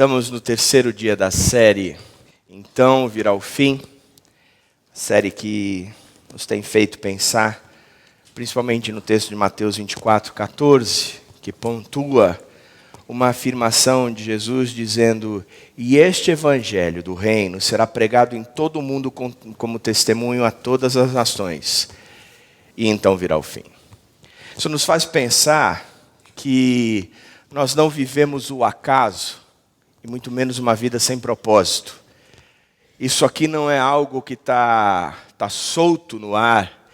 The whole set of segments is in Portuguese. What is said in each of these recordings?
Estamos no terceiro dia da série, então virá o fim. Série que nos tem feito pensar, principalmente no texto de Mateus 24:14, que pontua uma afirmação de Jesus dizendo: e este evangelho do reino será pregado em todo o mundo como testemunho a todas as nações, e então virá o fim. Isso nos faz pensar que nós não vivemos o acaso, e muito menos uma vida sem propósito. Isso aqui não é algo que está solto no ar,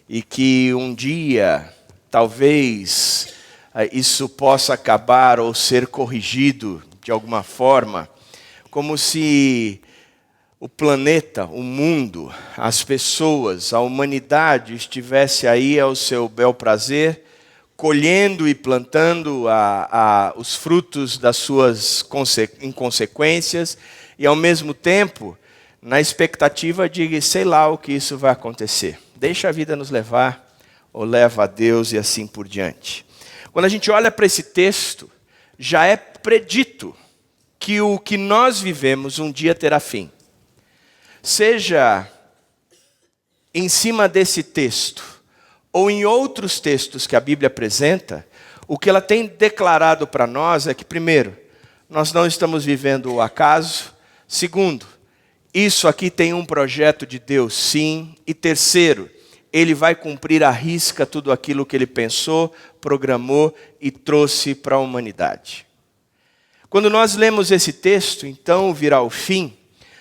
e que um dia, talvez, isso possa acabar ou ser corrigido de alguma forma, como se o planeta, o mundo, as pessoas, a humanidade estivesse aí ao seu bel prazer, colhendo e plantando os frutos das suas inconsequências, e ao mesmo tempo, na expectativa de, sei lá o que isso vai acontecer. Deixa a vida nos levar, ou leva a Deus e assim por diante. Quando a gente olha para esse texto, já é predito que o que nós vivemos um dia terá fim. Seja em cima desse texto, ou em outros textos que a Bíblia apresenta, o que ela tem declarado para nós é que, primeiro, nós não estamos vivendo o acaso. Segundo, isso aqui tem um projeto de Deus, sim. E terceiro, Ele vai cumprir à risca tudo aquilo que Ele pensou, programou e trouxe para a humanidade. Quando nós lemos esse texto, então virá o fim,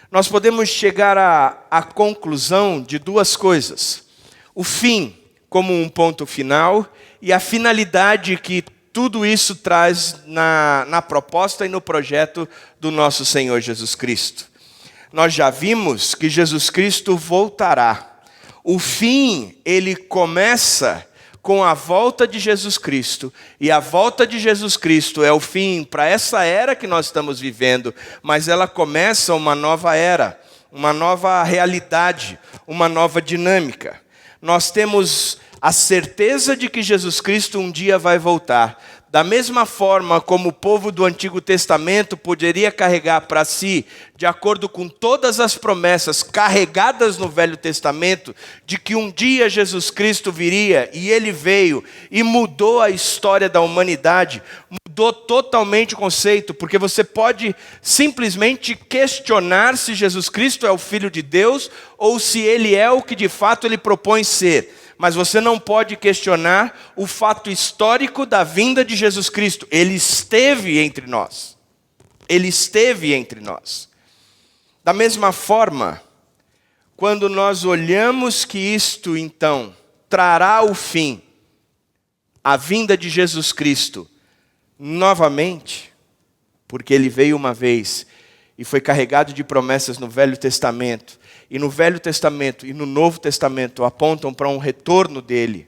nós podemos chegar à conclusão de duas coisas. O fim como um ponto final, e a finalidade que tudo isso traz na proposta e no projeto do nosso Senhor Jesus Cristo. Nós já vimos que Jesus Cristo voltará. O fim, ele começa com a volta de Jesus Cristo, e a volta de Jesus Cristo é o fim para essa era que nós estamos vivendo, mas ela começa uma nova era, uma nova realidade, uma nova dinâmica. Nós temos a certeza de que Jesus Cristo um dia vai voltar. Da mesma forma como o povo do Antigo Testamento poderia carregar para si, de acordo com todas as promessas carregadas no Velho Testamento, de que um dia Jesus Cristo viria, e Ele veio e mudou a história da humanidade, mudou totalmente o conceito, porque você pode simplesmente questionar se Jesus Cristo é o Filho de Deus, ou se Ele é o que de fato Ele propõe ser. Mas você não pode questionar o fato histórico da vinda de Jesus Cristo. Ele esteve entre nós. Ele esteve entre nós. Da mesma forma, quando nós olhamos que isto, então, trará o fim, a vinda de Jesus Cristo, novamente, porque Ele veio uma vez e foi carregado de promessas no Velho Testamento, e no Velho Testamento e no Novo Testamento apontam para um retorno dele.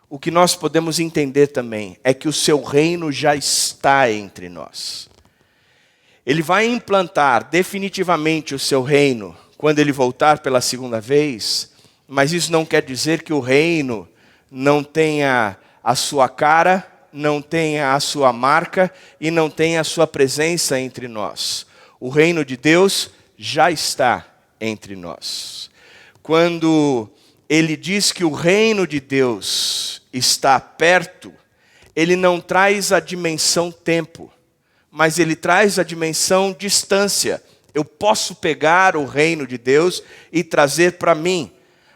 O que nós podemos entender também é que o seu reino já está entre nós. Ele vai implantar definitivamente o seu reino quando ele voltar pela segunda vez, mas isso não quer dizer que o reino não tenha a sua cara, não tenha a sua marca e não tenha a sua presença entre nós. O reino de Deus já está entre nós. Quando ele diz que o reino de Deus está perto, ele não traz a dimensão tempo, mas ele traz a dimensão distância. Eu posso pegar o reino de Deus e trazer para mim.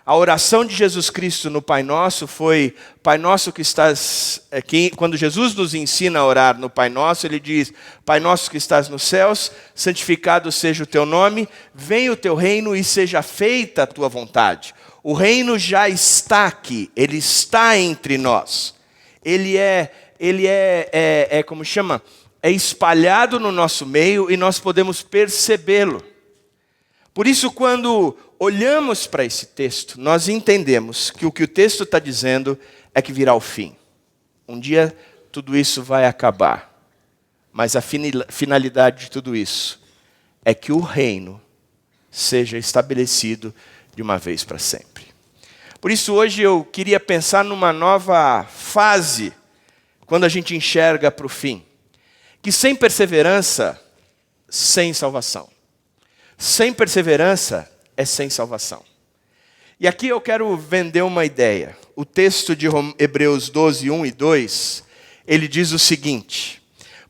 A oração de Jesus Cristo no Pai Nosso foi: Pai Nosso que estás aqui. Quando Jesus nos ensina a orar no Pai Nosso, Ele diz: Pai Nosso que estás nos céus, santificado seja o teu nome, venha o teu reino e seja feita a tua vontade. O reino já está aqui, Ele está entre nós. Ele como chama? É espalhado no nosso meio e nós podemos percebê-lo. Por isso, quando olhamos para esse texto, nós entendemos que o texto está dizendo é que virá o fim. Um dia tudo isso vai acabar. Mas a finalidade de tudo isso é que o reino seja estabelecido de uma vez para sempre. Por isso hoje eu queria pensar numa nova fase, quando a gente enxerga para o fim. Que sem perseverança sem salvação. Sem perseverança é sem salvação. E aqui eu quero vender uma ideia. O texto de Hebreus 12, 1 e 2, ele diz o seguinte: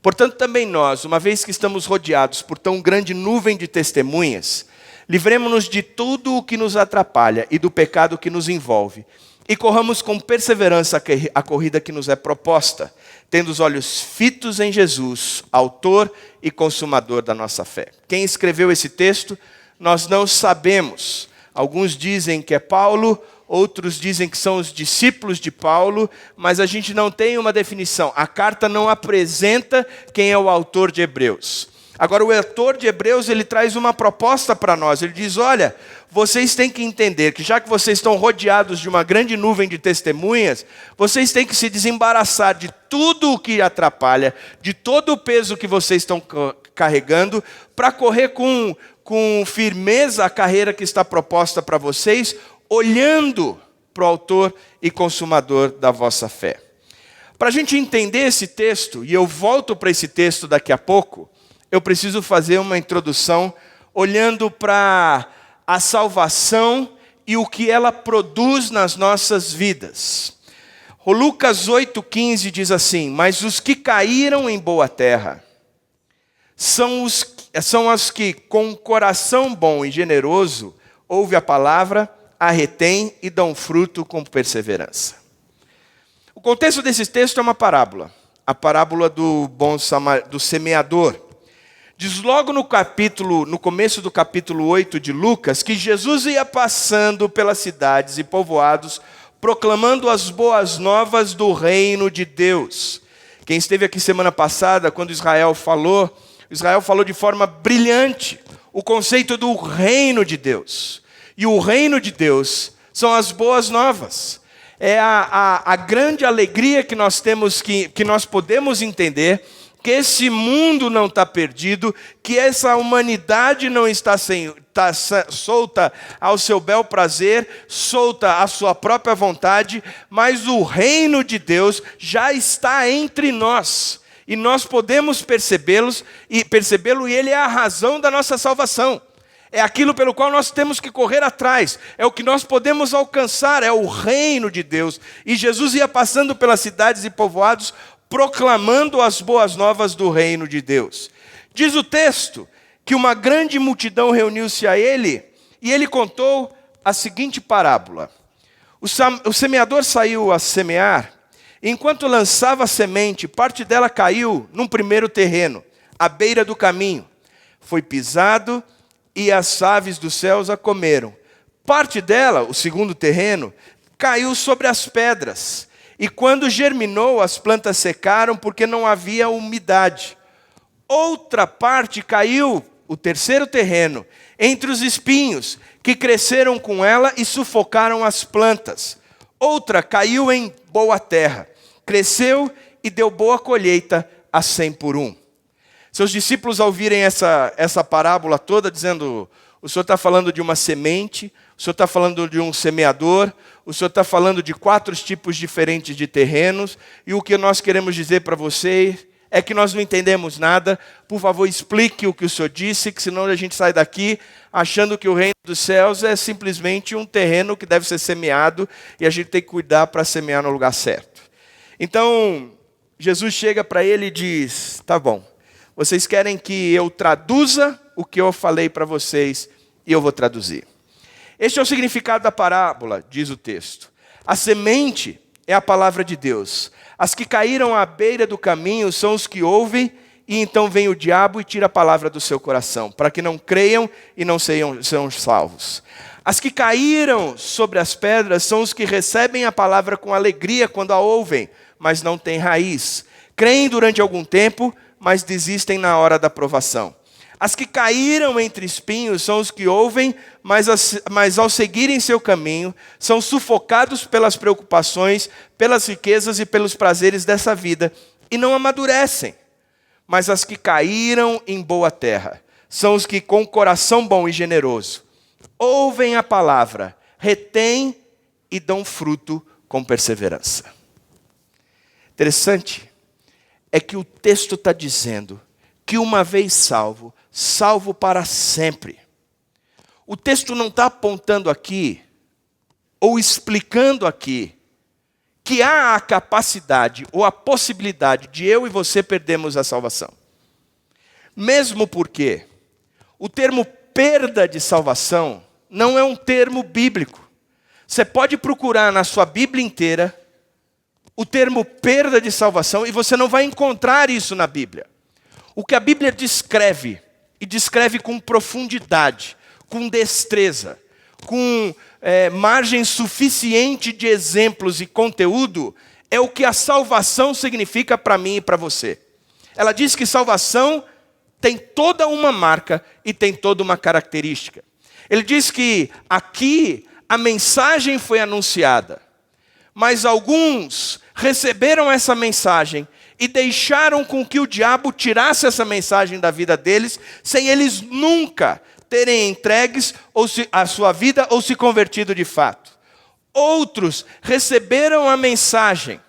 portanto também nós, uma vez que estamos rodeados por tão grande nuvem de testemunhas, livremo-nos de tudo o que nos atrapalha e do pecado que nos envolve, e corramos com perseverança a corrida que nos é proposta, tendo os olhos fitos em Jesus, autor e consumador da nossa fé. Quem escreveu esse texto, nós não sabemos. Alguns dizem que é Paulo, outros dizem que são os discípulos de Paulo, mas a gente não tem uma definição. A carta não apresenta quem é o autor de Hebreus. Agora, o autor de Hebreus, ele traz uma proposta para nós. Ele diz, olha, vocês têm que entender que já que vocês estão rodeados de uma grande nuvem de testemunhas, vocês têm que se desembaraçar de tudo o que atrapalha, de todo o peso que vocês estão carregando, para correr com firmeza a carreira que está proposta para vocês, olhando para o autor e consumador da vossa fé. Para a gente entender esse texto, e eu volto para esse texto daqui a pouco, eu preciso fazer uma introdução olhando para a salvação e o que ela produz nas nossas vidas. O Lucas 8,15 diz assim: mas os que caíram em boa terra são os que, com coração bom e generoso, ouvem a palavra, a retêm e dão fruto com perseverança. O contexto desse texto é uma parábola. A parábola do semeador. Diz logo no começo do capítulo 8 de Lucas, que Jesus ia passando pelas cidades e povoados, proclamando as boas novas do reino de Deus. Quem esteve aqui semana passada, quando Israel falou de forma brilhante o conceito do reino de Deus. E o reino de Deus são as boas novas. É a grande alegria que nós temos, que nós podemos entender, que esse mundo não está perdido, que essa humanidade não está solta ao seu bel prazer, solta à sua própria vontade, mas o reino de Deus já está entre nós. E nós podemos percebê-lo, e ele é a razão da nossa salvação. É aquilo pelo qual nós temos que correr atrás. É o que nós podemos alcançar, é o reino de Deus. E Jesus ia passando pelas cidades e povoados, proclamando as boas novas do reino de Deus. Diz o texto que uma grande multidão reuniu-se a ele, e ele contou a seguinte parábola. O semeador saiu a semear, e enquanto lançava a semente, parte dela caiu num primeiro terreno, à beira do caminho. Foi pisado, e as aves dos céus a comeram. Parte dela, o segundo terreno, caiu sobre as pedras. E quando germinou, as plantas secaram porque não havia umidade. Outra parte caiu, o terceiro terreno, entre os espinhos, que cresceram com ela e sufocaram as plantas. Outra caiu em boa terra, cresceu e deu boa colheita a 100 por 1. Seus discípulos, ao ouvirem essa parábola toda, dizendo: o Senhor está falando de uma semente, o Senhor está falando de um semeador, o Senhor está falando de 4 tipos diferentes de terrenos, e o que nós queremos dizer para você é que nós não entendemos nada. Por favor, explique o que o Senhor disse, que senão a gente sai daqui achando que o reino dos céus é simplesmente um terreno que deve ser semeado, e a gente tem que cuidar para semear no lugar certo. Então, Jesus chega para ele e diz: tá bom, vocês querem que eu traduza o que eu falei para vocês, e eu vou traduzir. Este é o significado da parábola, diz o texto. A semente é a palavra de Deus. As que caíram à beira do caminho são os que ouvem, e então vem o diabo e tira a palavra do seu coração, para que não creiam e não sejam salvos. As que caíram sobre as pedras são os que recebem a palavra com alegria quando a ouvem, mas não têm raiz. Creem durante algum tempo, mas desistem na hora da provação. As que caíram entre espinhos são os que ouvem, mas ao seguirem seu caminho, são sufocados pelas preocupações, pelas riquezas e pelos prazeres dessa vida, e não amadurecem. Mas as que caíram em boa terra são os que, com coração bom e generoso, ouvem a palavra, retêm e dão fruto com perseverança. Interessante é que o texto está dizendo que uma vez salvo, salvo para sempre. O texto não está apontando aqui, ou explicando aqui, que há a capacidade ou a possibilidade de eu e você perdermos a salvação. Mesmo porque o termo perda de salvação não é um termo bíblico. Você pode procurar na sua Bíblia inteira o termo perda de salvação e você não vai encontrar isso na Bíblia. O que a Bíblia descreve, e descreve com profundidade, com destreza, com margem suficiente de exemplos e conteúdo, é o que a salvação significa para mim e para você. Ela diz que salvação tem toda uma marca e tem toda uma característica. Ele diz que aqui a mensagem foi anunciada, mas alguns receberam essa mensagem e deixaram com que o diabo tirasse essa mensagem da vida deles, sem eles nunca terem entregues a sua vida ou se convertido de fato. Outros receberam a mensagem,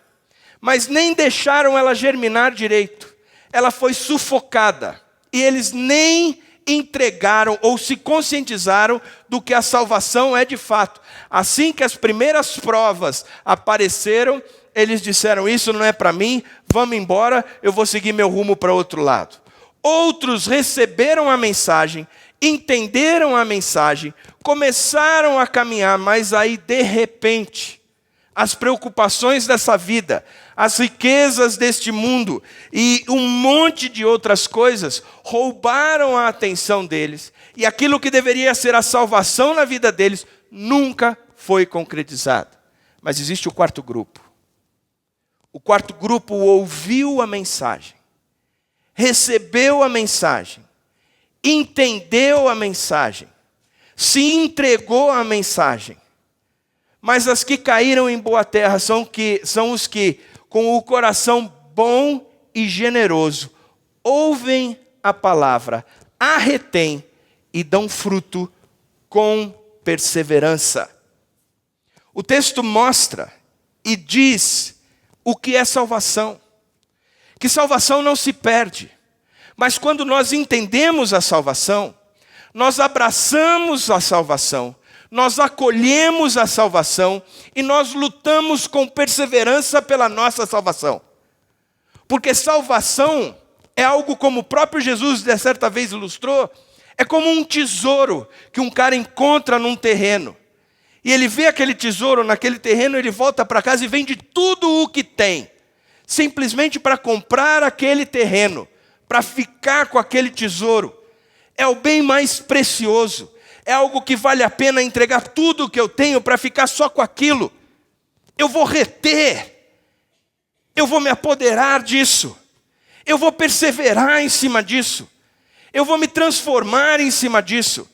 mas nem deixaram ela germinar direito. Ela foi sufocada e eles nem entregaram ou se conscientizaram do que a salvação é de fato. Assim que as primeiras provas apareceram, eles disseram: isso não é para mim, vamos embora, eu vou seguir meu rumo para outro lado. Outros receberam a mensagem, entenderam a mensagem, começaram a caminhar, mas aí de repente, as preocupações dessa vida, as riquezas deste mundo e um monte de outras coisas roubaram a atenção deles, e aquilo que deveria ser a salvação na vida deles nunca foi concretizado. Mas existe o quarto grupo. O quarto grupo ouviu a mensagem, recebeu a mensagem, entendeu a mensagem, se entregou à mensagem. Mas as que caíram em boa terra são os que, com o coração bom e generoso, ouvem a palavra, a retêm e dão fruto com perseverança. O texto mostra e diz o que é salvação. Que salvação não se perde. Mas quando nós entendemos a salvação, nós abraçamos a salvação, nós acolhemos a salvação e nós lutamos com perseverança pela nossa salvação. Porque salvação é algo, como o próprio Jesus de certa vez ilustrou, é como um tesouro que um cara encontra num terreno. E ele vê aquele tesouro naquele terreno, ele volta para casa e vende tudo o que tem, simplesmente para comprar aquele terreno, para ficar com aquele tesouro. É o bem mais precioso. É algo que vale a pena entregar tudo o que eu tenho para ficar só com aquilo. Eu vou reter. Eu vou me apoderar disso. Eu vou perseverar em cima disso. Eu vou me transformar em cima disso.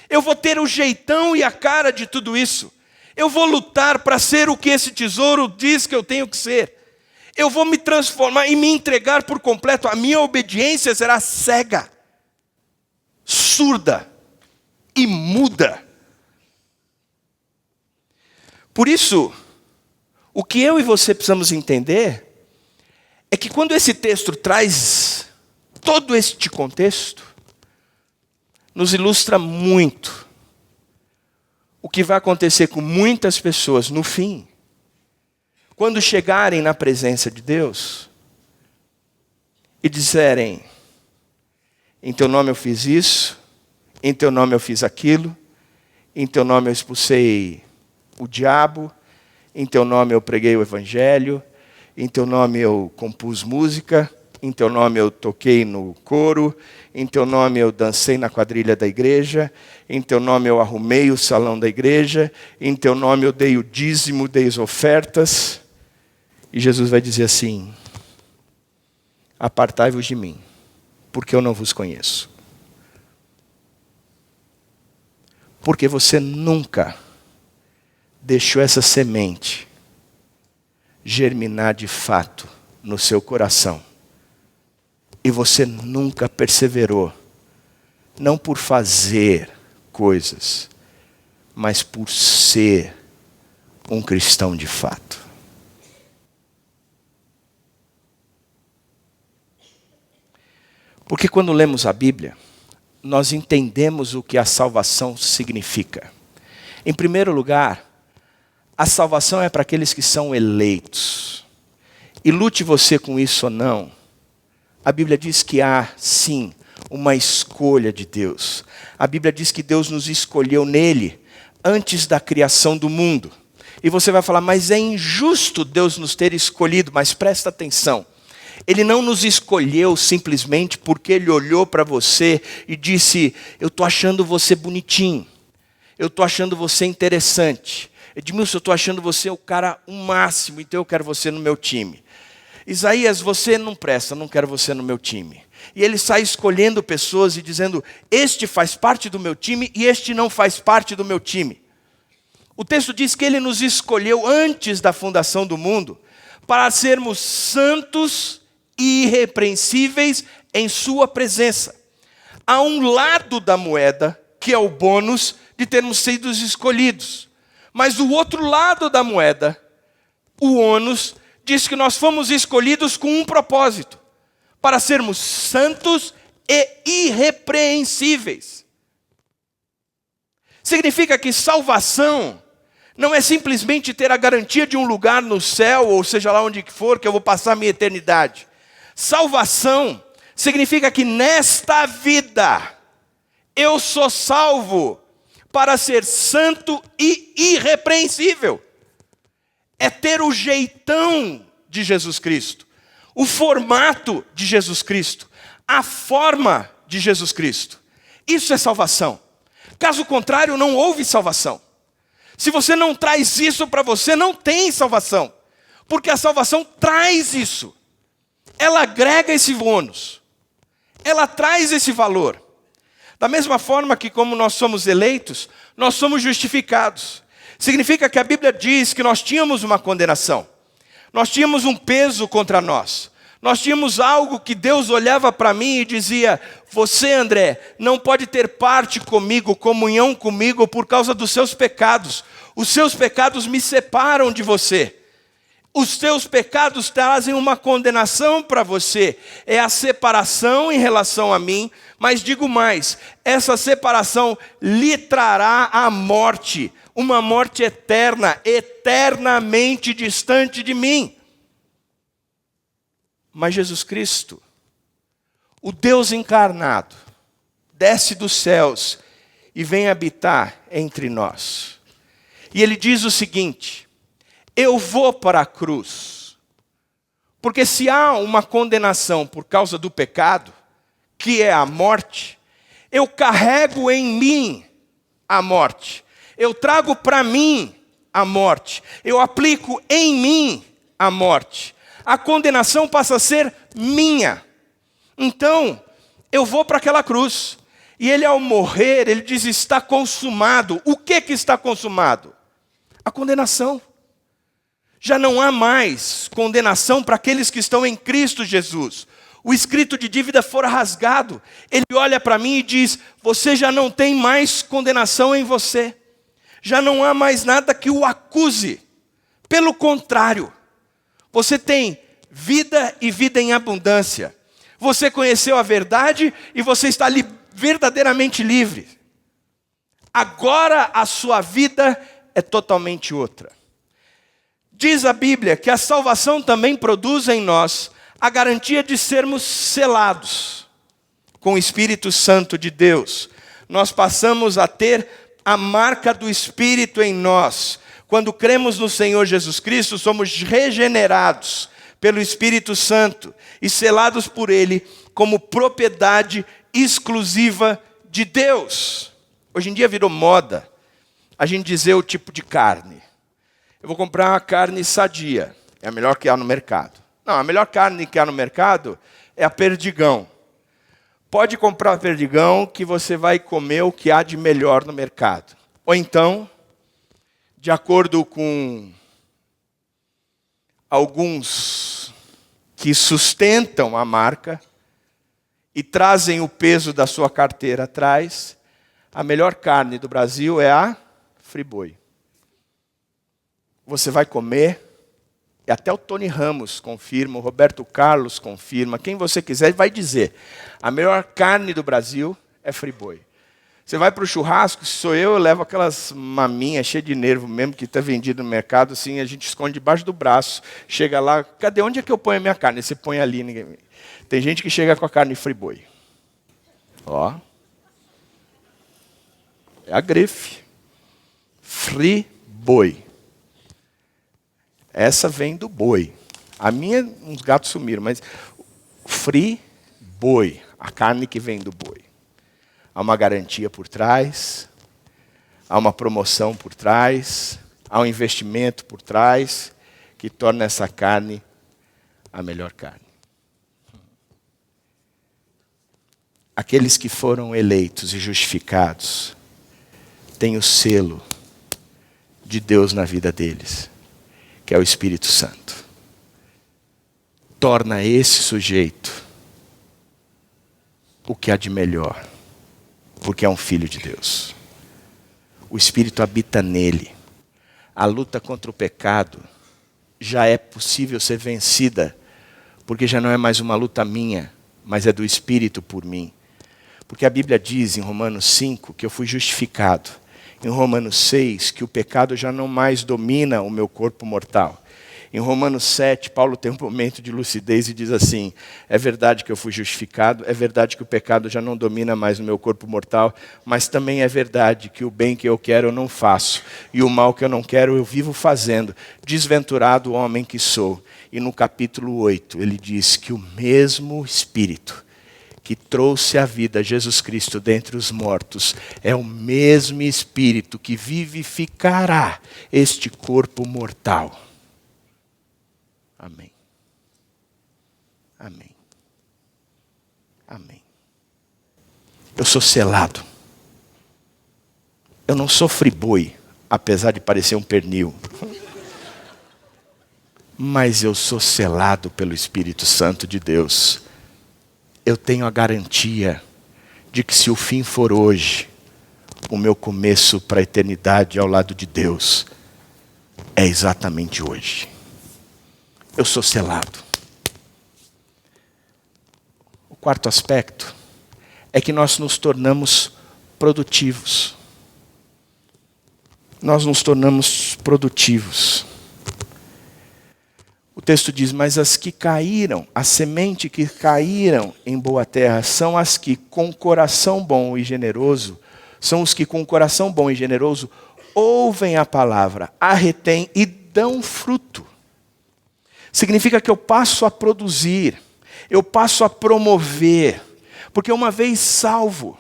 Eu vou ter o jeitão e a cara de tudo isso. Eu vou lutar para ser o que esse tesouro diz que eu tenho que ser. Eu vou me transformar e me entregar por completo. A minha obediência será cega, surda e muda. Por isso, o que eu e você precisamos entender é que quando esse texto traz todo este contexto, nos ilustra muito o que vai acontecer com muitas pessoas no fim, quando chegarem na presença de Deus e disserem: em teu nome eu fiz isso, em teu nome eu fiz aquilo, em teu nome eu expulsei o diabo, em teu nome eu preguei o evangelho, em teu nome eu compus música, em teu nome eu toquei no coro, em teu nome eu dancei na quadrilha da igreja, em teu nome eu arrumei o salão da igreja, em teu nome eu dei o dízimo, dei as ofertas. E Jesus vai dizer assim: apartai-vos de mim, porque eu não vos conheço. Porque você nunca deixou essa semente germinar de fato no seu coração. E você nunca perseverou, não por fazer coisas, mas por ser um cristão de fato. Porque quando lemos a Bíblia, nós entendemos o que a salvação significa. Em primeiro lugar, a salvação é para aqueles que são eleitos. E lute você com isso ou não, a Bíblia diz que há, sim, uma escolha de Deus. A Bíblia diz que Deus nos escolheu nele antes da criação do mundo. E você vai falar, mas é injusto Deus nos ter escolhido. Mas presta atenção, Ele não nos escolheu simplesmente porque Ele olhou para você e disse, eu estou achando você bonitinho, eu estou achando você interessante. Edmilson, eu estou achando você o cara o máximo, então eu quero você no meu time. Isaías, você não presta, não quero você no meu time. E ele sai escolhendo pessoas e dizendo, este faz parte do meu time e este não faz parte do meu time. O texto diz que ele nos escolheu antes da fundação do mundo para sermos santos e irrepreensíveis em sua presença. Há um lado da moeda que é o bônus de termos sido escolhidos. Mas o outro lado da moeda, o ônus, diz que nós fomos escolhidos com um propósito, para sermos santos e irrepreensíveis. Significa que salvação não é simplesmente ter a garantia de um lugar no céu, ou seja lá onde for, que eu vou passar a minha eternidade. Salvação significa que nesta vida eu sou salvo para ser santo e irrepreensível. É ter o jeitão de Jesus Cristo, o formato de Jesus Cristo, a forma de Jesus Cristo. Isso é salvação. Caso contrário, não houve salvação. Se você não traz isso para você, não tem salvação. Porque a salvação traz isso. Ela agrega esse bônus. Ela traz esse valor. Da mesma forma que como nós somos eleitos, nós somos justificados. Significa que a Bíblia diz que nós tínhamos uma condenação. Nós tínhamos um peso contra nós. Nós tínhamos algo que Deus olhava para mim e dizia, você, André, não pode ter parte comigo, comunhão comigo por causa dos seus pecados. Os seus pecados me separam de você. Os teus pecados trazem uma condenação para você. É a separação em relação a mim, mas digo mais, essa separação lhe trará a morte. Uma morte eterna, eternamente distante de mim. Mas Jesus Cristo, o Deus encarnado, desce dos céus e vem habitar entre nós. E ele diz o seguinte, eu vou para a cruz, porque se há uma condenação por causa do pecado, que é a morte, eu carrego em mim a morte. Eu trago para mim a morte. Eu aplico em mim a morte. A condenação passa a ser minha. Então, eu vou para aquela cruz. E ele ao morrer, ele diz, está consumado. O que está consumado? A condenação. Já não há mais condenação para aqueles que estão em Cristo Jesus. O escrito de dívida fora rasgado. Ele olha para mim e diz, você já não tem mais condenação em você. Já não há mais nada que o acuse. Pelo contrário, você tem vida e vida em abundância. Você conheceu a verdade e você está verdadeiramente livre. Agora a sua vida é totalmente outra. Diz a Bíblia que a salvação também produz em nós a garantia de sermos selados com o Espírito Santo de Deus. Nós passamos a ter a marca do Espírito em nós. Quando cremos no Senhor Jesus Cristo, somos regenerados pelo Espírito Santo e selados por Ele como propriedade exclusiva de Deus. Hoje em dia virou moda a gente dizer o tipo de carne. Eu vou comprar uma carne sadia, é a melhor que há no mercado. Não, a melhor carne que há no mercado é a perdigão. Pode comprar perdigão que você vai comer o que há de melhor no mercado. Ou então, de acordo com alguns que sustentam a marca e trazem o peso da sua carteira atrás, a melhor carne do Brasil é a Friboi. Você vai comer E até o Tony Ramos confirma, o Roberto Carlos confirma, quem você quiser vai dizer, a melhor carne do Brasil é Friboi. Você vai para o churrasco, se sou eu levo aquelas maminhas cheias de nervo mesmo, que está vendido no mercado, assim, a gente esconde debaixo do braço, chega lá, cadê, onde é que eu ponho a minha carne? Você põe ali, ninguém... Tem gente que chega com a carne Friboi. Ó. É a grife. Friboi. Essa vem do boi. A minha, uns gatos sumiram, mas Friboi, a carne que vem do boi. Há uma garantia por trás, há uma promoção por trás, há um investimento por trás, que torna essa carne a melhor carne. Aqueles que foram eleitos e justificados têm o selo de Deus na vida deles, que é o Espírito Santo. Torna esse sujeito o que há de melhor, porque é um filho de Deus. O Espírito habita nele. A luta contra o pecado já é possível ser vencida, porque já não é mais uma luta minha, mas é do Espírito por mim. Porque a Bíblia diz em Romanos 5 que eu fui justificado. Em Romanos 6 que o pecado já não mais domina o meu corpo mortal. Em Romanos 7, Paulo tem um momento de lucidez e diz assim, é verdade que eu fui justificado, é verdade que o pecado já não domina mais o meu corpo mortal, mas também é verdade que o bem que eu quero eu não faço, e o mal que eu não quero eu vivo fazendo, desventurado homem que sou. E no capítulo 8 ele diz que o mesmo Espírito que trouxe à vida Jesus Cristo dentre os mortos, é o mesmo Espírito que vivificará este corpo mortal. Amém. Amém. Amém. Eu sou selado. Eu não sou friboi, apesar de parecer um pernil. Mas eu sou selado pelo Espírito Santo de Deus. Eu tenho a garantia de que se o fim for hoje, o meu começo para a eternidade ao lado de Deus é exatamente hoje. Eu sou selado. O quarto aspecto é que nós nos tornamos produtivos. Nós nos tornamos produtivos. O texto diz, mas as que caíram, a semente que caíram em boa terra, são as que com coração bom e generoso, são os que com coração bom e generoso ouvem a palavra, a retêm e dão fruto. Significa que eu passo a produzir, eu passo a promover, porque uma vez salvo,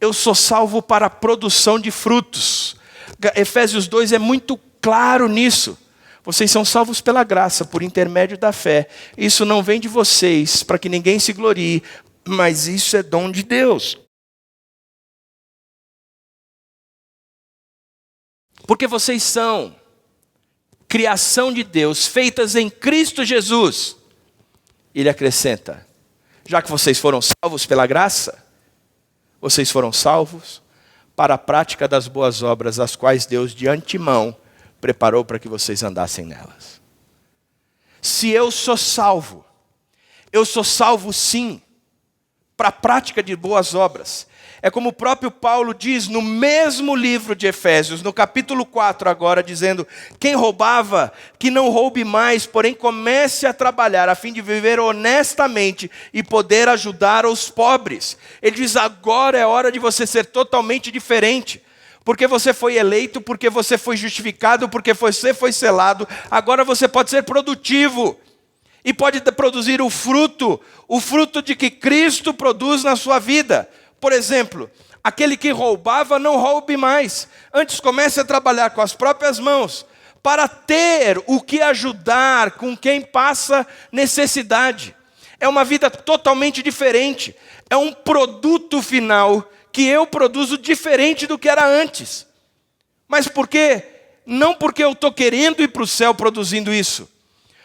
eu sou salvo para a produção de frutos. Efésios 2 é muito claro nisso. Vocês são salvos pela graça, por intermédio da fé. Isso não vem de vocês, para que ninguém se glorie, mas isso é dom de Deus. Porque vocês são criação de Deus, feitas em Cristo Jesus. Ele acrescenta, já que vocês foram salvos pela graça, vocês foram salvos para a prática das boas obras, as quais Deus de antemão preparou para que vocês andassem nelas. Se eu sou salvo sim, para a prática de boas obras. É como o próprio Paulo diz no mesmo livro de Efésios, no capítulo 4 agora, dizendo, quem roubava, que não roube mais, porém comece a trabalhar, a fim de viver honestamente e poder ajudar os pobres. Ele diz, agora é hora de você ser totalmente diferente. Porque você foi eleito, porque você foi justificado, porque você foi selado, agora você pode ser produtivo. E pode produzir o fruto de que Cristo produz na sua vida. Por exemplo, aquele que roubava, não roube mais. Antes comece a trabalhar com as próprias mãos, para ter o que ajudar com quem passa necessidade. É uma vida totalmente diferente. É um produto final que eu produzo diferente do que era antes. Mas por quê? Não porque eu estou querendo ir para o céu produzindo isso,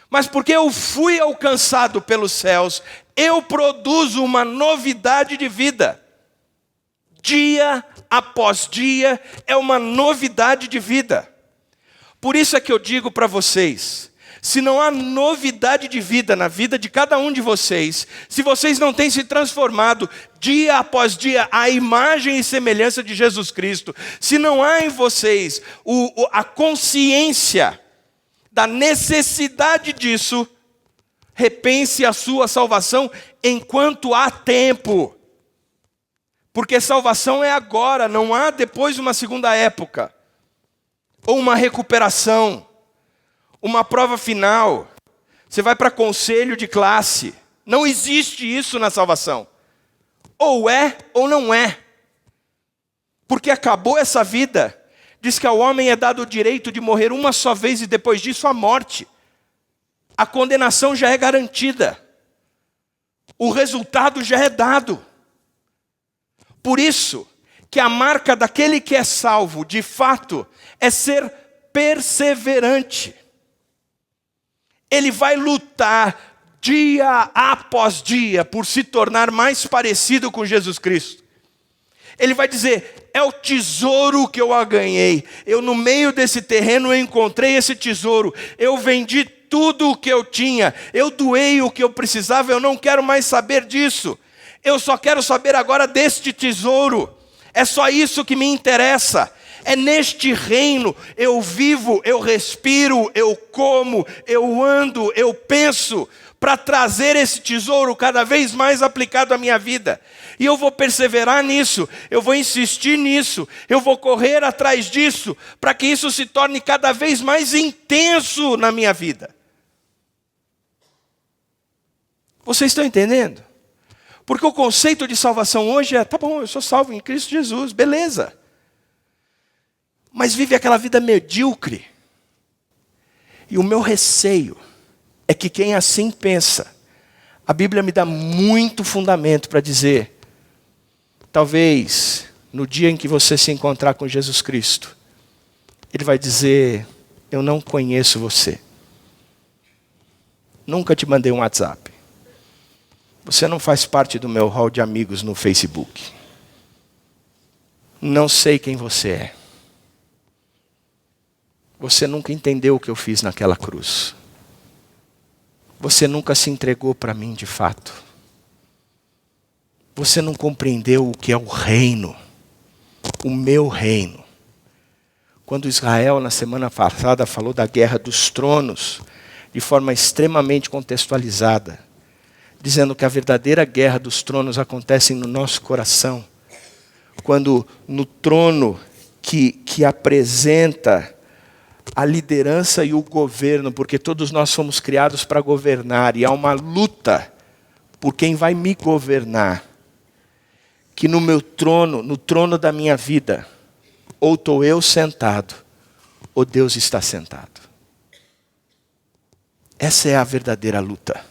mas porque eu fui alcançado pelos céus, eu produzo uma novidade de vida. Dia após dia é uma novidade de vida. Por isso é que eu digo para vocês, se não há novidade de vida na vida de cada um de vocês, se vocês não têm se transformado dia após dia à imagem e semelhança de Jesus Cristo, se não há em vocês a consciência da necessidade disso, repense a sua salvação enquanto há tempo. Porque salvação é agora, não há depois uma segunda época, ou uma recuperação, uma prova final. Você vai para conselho de classe. Não existe isso na salvação. Ou é ou não é. Porque acabou essa vida. Diz que ao homem é dado o direito de morrer uma só vez e depois disso a morte. A condenação já é garantida. O resultado já é dado. Por isso que a marca daquele que é salvo, de fato, é ser perseverante. Ele vai lutar dia após dia por se tornar mais parecido com Jesus Cristo. Ele vai dizer, é o tesouro que eu ganhei. Eu no meio desse terreno eu encontrei esse tesouro. Eu vendi tudo o que eu tinha. Eu doei o que eu precisava. Eu não quero mais saber disso. Eu só quero saber agora deste tesouro. É só isso que me interessa. É neste reino, eu vivo, eu respiro, eu como, eu ando, eu penso, para trazer esse tesouro cada vez mais aplicado à minha vida. E eu vou perseverar nisso, eu vou insistir nisso, eu vou correr atrás disso, para que isso se torne cada vez mais intenso na minha vida. Vocês estão entendendo? Porque o conceito de salvação hoje é, tá bom, eu sou salvo em Cristo Jesus, beleza. Mas vive aquela vida medíocre. E o meu receio é que quem assim pensa, a Bíblia me dá muito fundamento para dizer, talvez no dia em que você se encontrar com Jesus Cristo, Ele vai dizer, eu não conheço você. Nunca te mandei um WhatsApp. Você não faz parte do meu hall de amigos no Facebook. Não sei quem você é. Você nunca entendeu o que eu fiz naquela cruz. Você nunca se entregou para mim de fato. Você não compreendeu o que é o reino. O meu reino. Quando Israel, na semana passada, falou da guerra dos tronos, de forma extremamente contextualizada, dizendo que a verdadeira guerra dos tronos acontece no nosso coração. Quando no trono que apresenta a liderança e o governo, porque todos nós fomos criados para governar, e há uma luta por quem vai me governar, que no meu trono, no trono da minha vida, ou estou eu sentado, ou Deus está sentado. Essa é a verdadeira luta.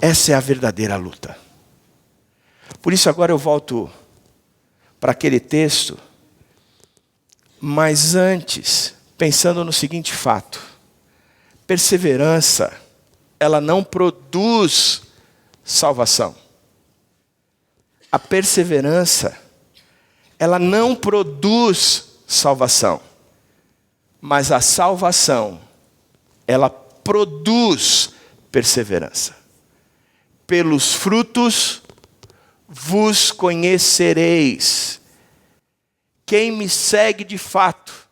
Essa é a verdadeira luta. Por isso agora eu volto para aquele texto, mas antes, pensando no seguinte fato, perseverança, ela não produz salvação. A perseverança, ela não produz salvação, mas a salvação, ela produz perseverança. Pelos frutos vos conhecereis. Quem me segue de fato,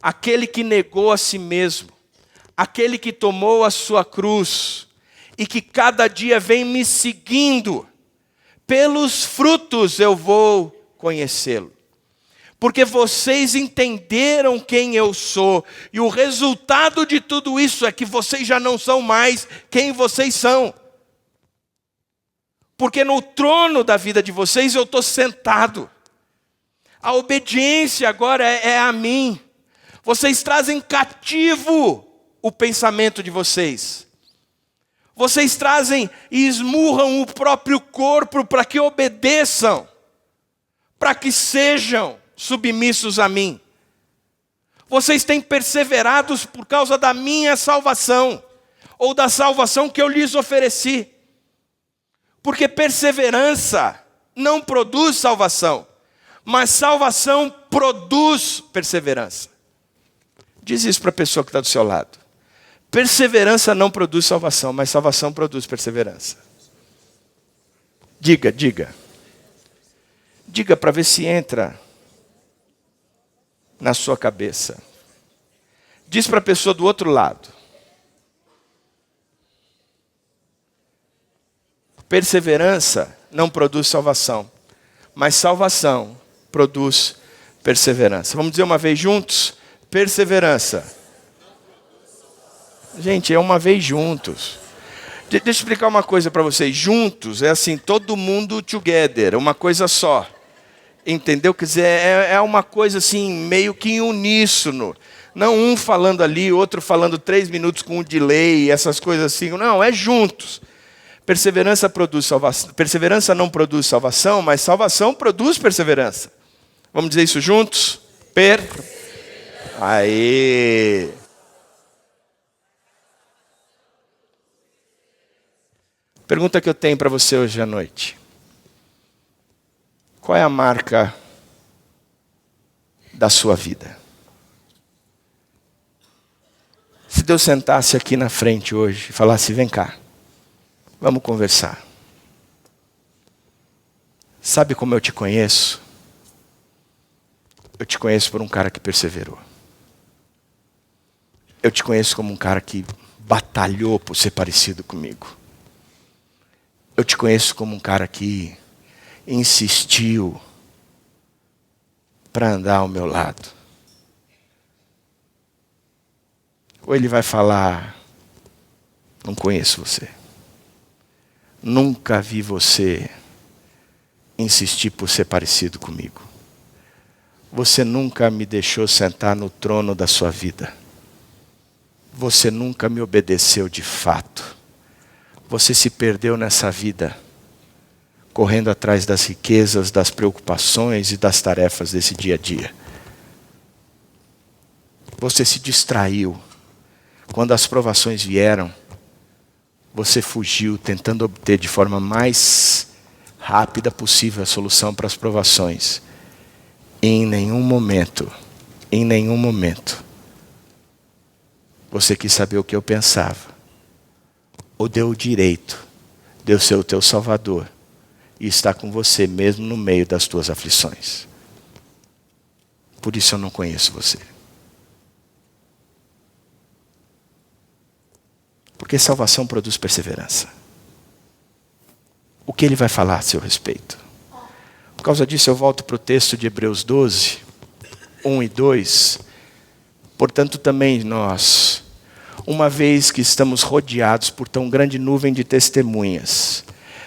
aquele que negou a si mesmo, aquele que tomou a sua cruz e que cada dia vem me seguindo, pelos frutos eu vou conhecê-lo. Porque vocês entenderam quem eu sou, e o resultado de tudo isso é que vocês já não são mais quem vocês são. Porque no trono da vida de vocês eu estou sentado. A obediência agora é a mim. Vocês trazem cativo o pensamento de vocês. Vocês trazem e esmurram o próprio corpo para que obedeçam. Para que sejam submissos a mim. Vocês têm perseverado por causa da minha salvação. Ou da salvação que eu lhes ofereci. Porque perseverança não produz salvação, mas salvação produz perseverança. Diz isso para a pessoa que está do seu lado. Perseverança não produz salvação, mas salvação produz perseverança. Diga. Diga para ver se entra na sua cabeça. Diz para a pessoa do outro lado. Perseverança não produz salvação, mas salvação produz perseverança. Vamos dizer uma vez juntos? Perseverança. Gente, é uma vez juntos. Deixa eu explicar uma coisa para vocês. Juntos é assim, todo mundo together, uma coisa só. Entendeu? Quer dizer, é uma coisa assim, meio que em uníssono. Não um falando ali, outro falando 3 minutos com um delay, essas coisas assim. Não, é juntos. Perseverança produz salvação. Perseverança não produz salvação, mas salvação produz perseverança. Vamos dizer isso juntos? Aê! Pergunta que eu tenho para você hoje à noite. Qual é a marca da sua vida? Se Deus sentasse aqui na frente hoje e falasse, vem cá, vamos conversar. Sabe como eu te conheço? Eu te conheço por um cara que perseverou. Eu te conheço como um cara que batalhou por ser parecido comigo. Eu te conheço como um cara que insistiu para andar ao meu lado. Ou ele vai falar, não conheço você. Nunca vi você insistir por ser parecido comigo. Você nunca me deixou sentar no trono da sua vida. Você nunca me obedeceu de fato. Você se perdeu nessa vida, correndo atrás das riquezas, das preocupações e das tarefas desse dia a dia. Você se distraiu. Quando as provações vieram, você fugiu, tentando obter de forma mais rápida possível a solução para as provações. E em nenhum momento, você quis saber o que eu pensava. Ou deu o direito de eu ser o teu salvador e estar com você mesmo no meio das tuas aflições. Por isso eu não conheço você. Porque salvação produz perseverança. O que ele vai falar a seu respeito? Por causa disso eu volto para o texto de Hebreus 12, 1 e 2. Portanto também nós, uma vez que estamos rodeados por tão grande nuvem de testemunhas,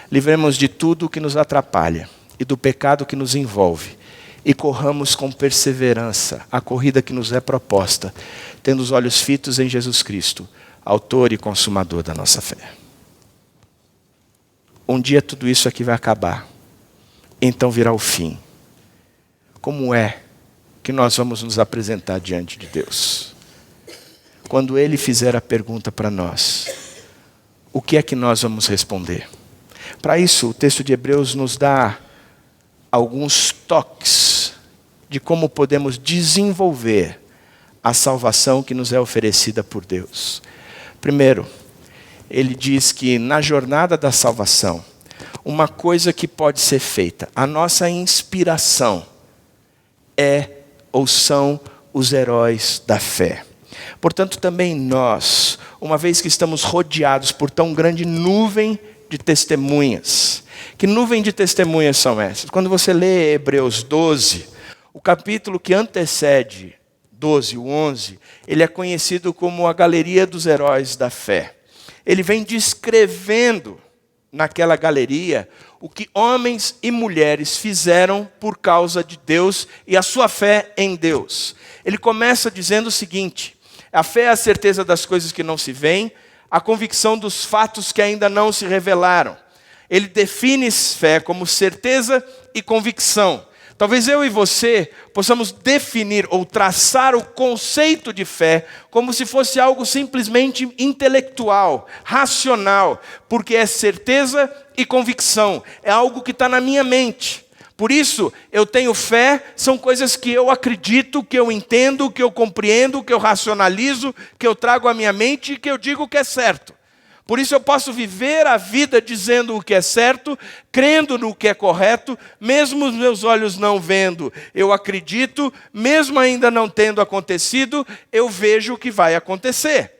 livremos de tudo o que nos atrapalha e do pecado que nos envolve, e corramos com perseverança a corrida que nos é proposta, tendo os olhos fitos em Jesus Cristo, autor e consumador da nossa fé. Um dia tudo isso aqui vai acabar, então virá o fim. Como é que nós vamos nos apresentar diante de Deus? Quando Ele fizer a pergunta para nós, o que é que nós vamos responder? Para isso, o texto de Hebreus nos dá alguns toques de como podemos desenvolver a salvação que nos é oferecida por Deus. Primeiro, ele diz que na jornada da salvação, uma coisa que pode ser feita, a nossa inspiração é ou são os heróis da fé. Portanto, também nós, uma vez que estamos rodeados por tão grande nuvem de testemunhas. Que nuvem de testemunhas são essas? Quando você lê Hebreus 12, o capítulo que antecede 12, o 11, ele é conhecido como a galeria dos heróis da fé. Ele vem descrevendo naquela galeria o que homens e mulheres fizeram por causa de Deus e a sua fé em Deus. Ele começa dizendo o seguinte: a fé é a certeza das coisas que não se veem, a convicção dos fatos que ainda não se revelaram. Ele define fé como certeza e convicção. Talvez eu e você possamos definir ou traçar o conceito de fé como se fosse algo simplesmente intelectual, racional, porque é certeza e convicção, é algo que está na minha mente. Por isso, eu tenho fé, são coisas que eu acredito, que eu entendo, que eu compreendo, que eu racionalizo, que eu trago à minha mente e que eu digo que é certo. Por isso eu posso viver a vida dizendo o que é certo, crendo no que é correto, mesmo os meus olhos não vendo, eu acredito, mesmo ainda não tendo acontecido, eu vejo o que vai acontecer.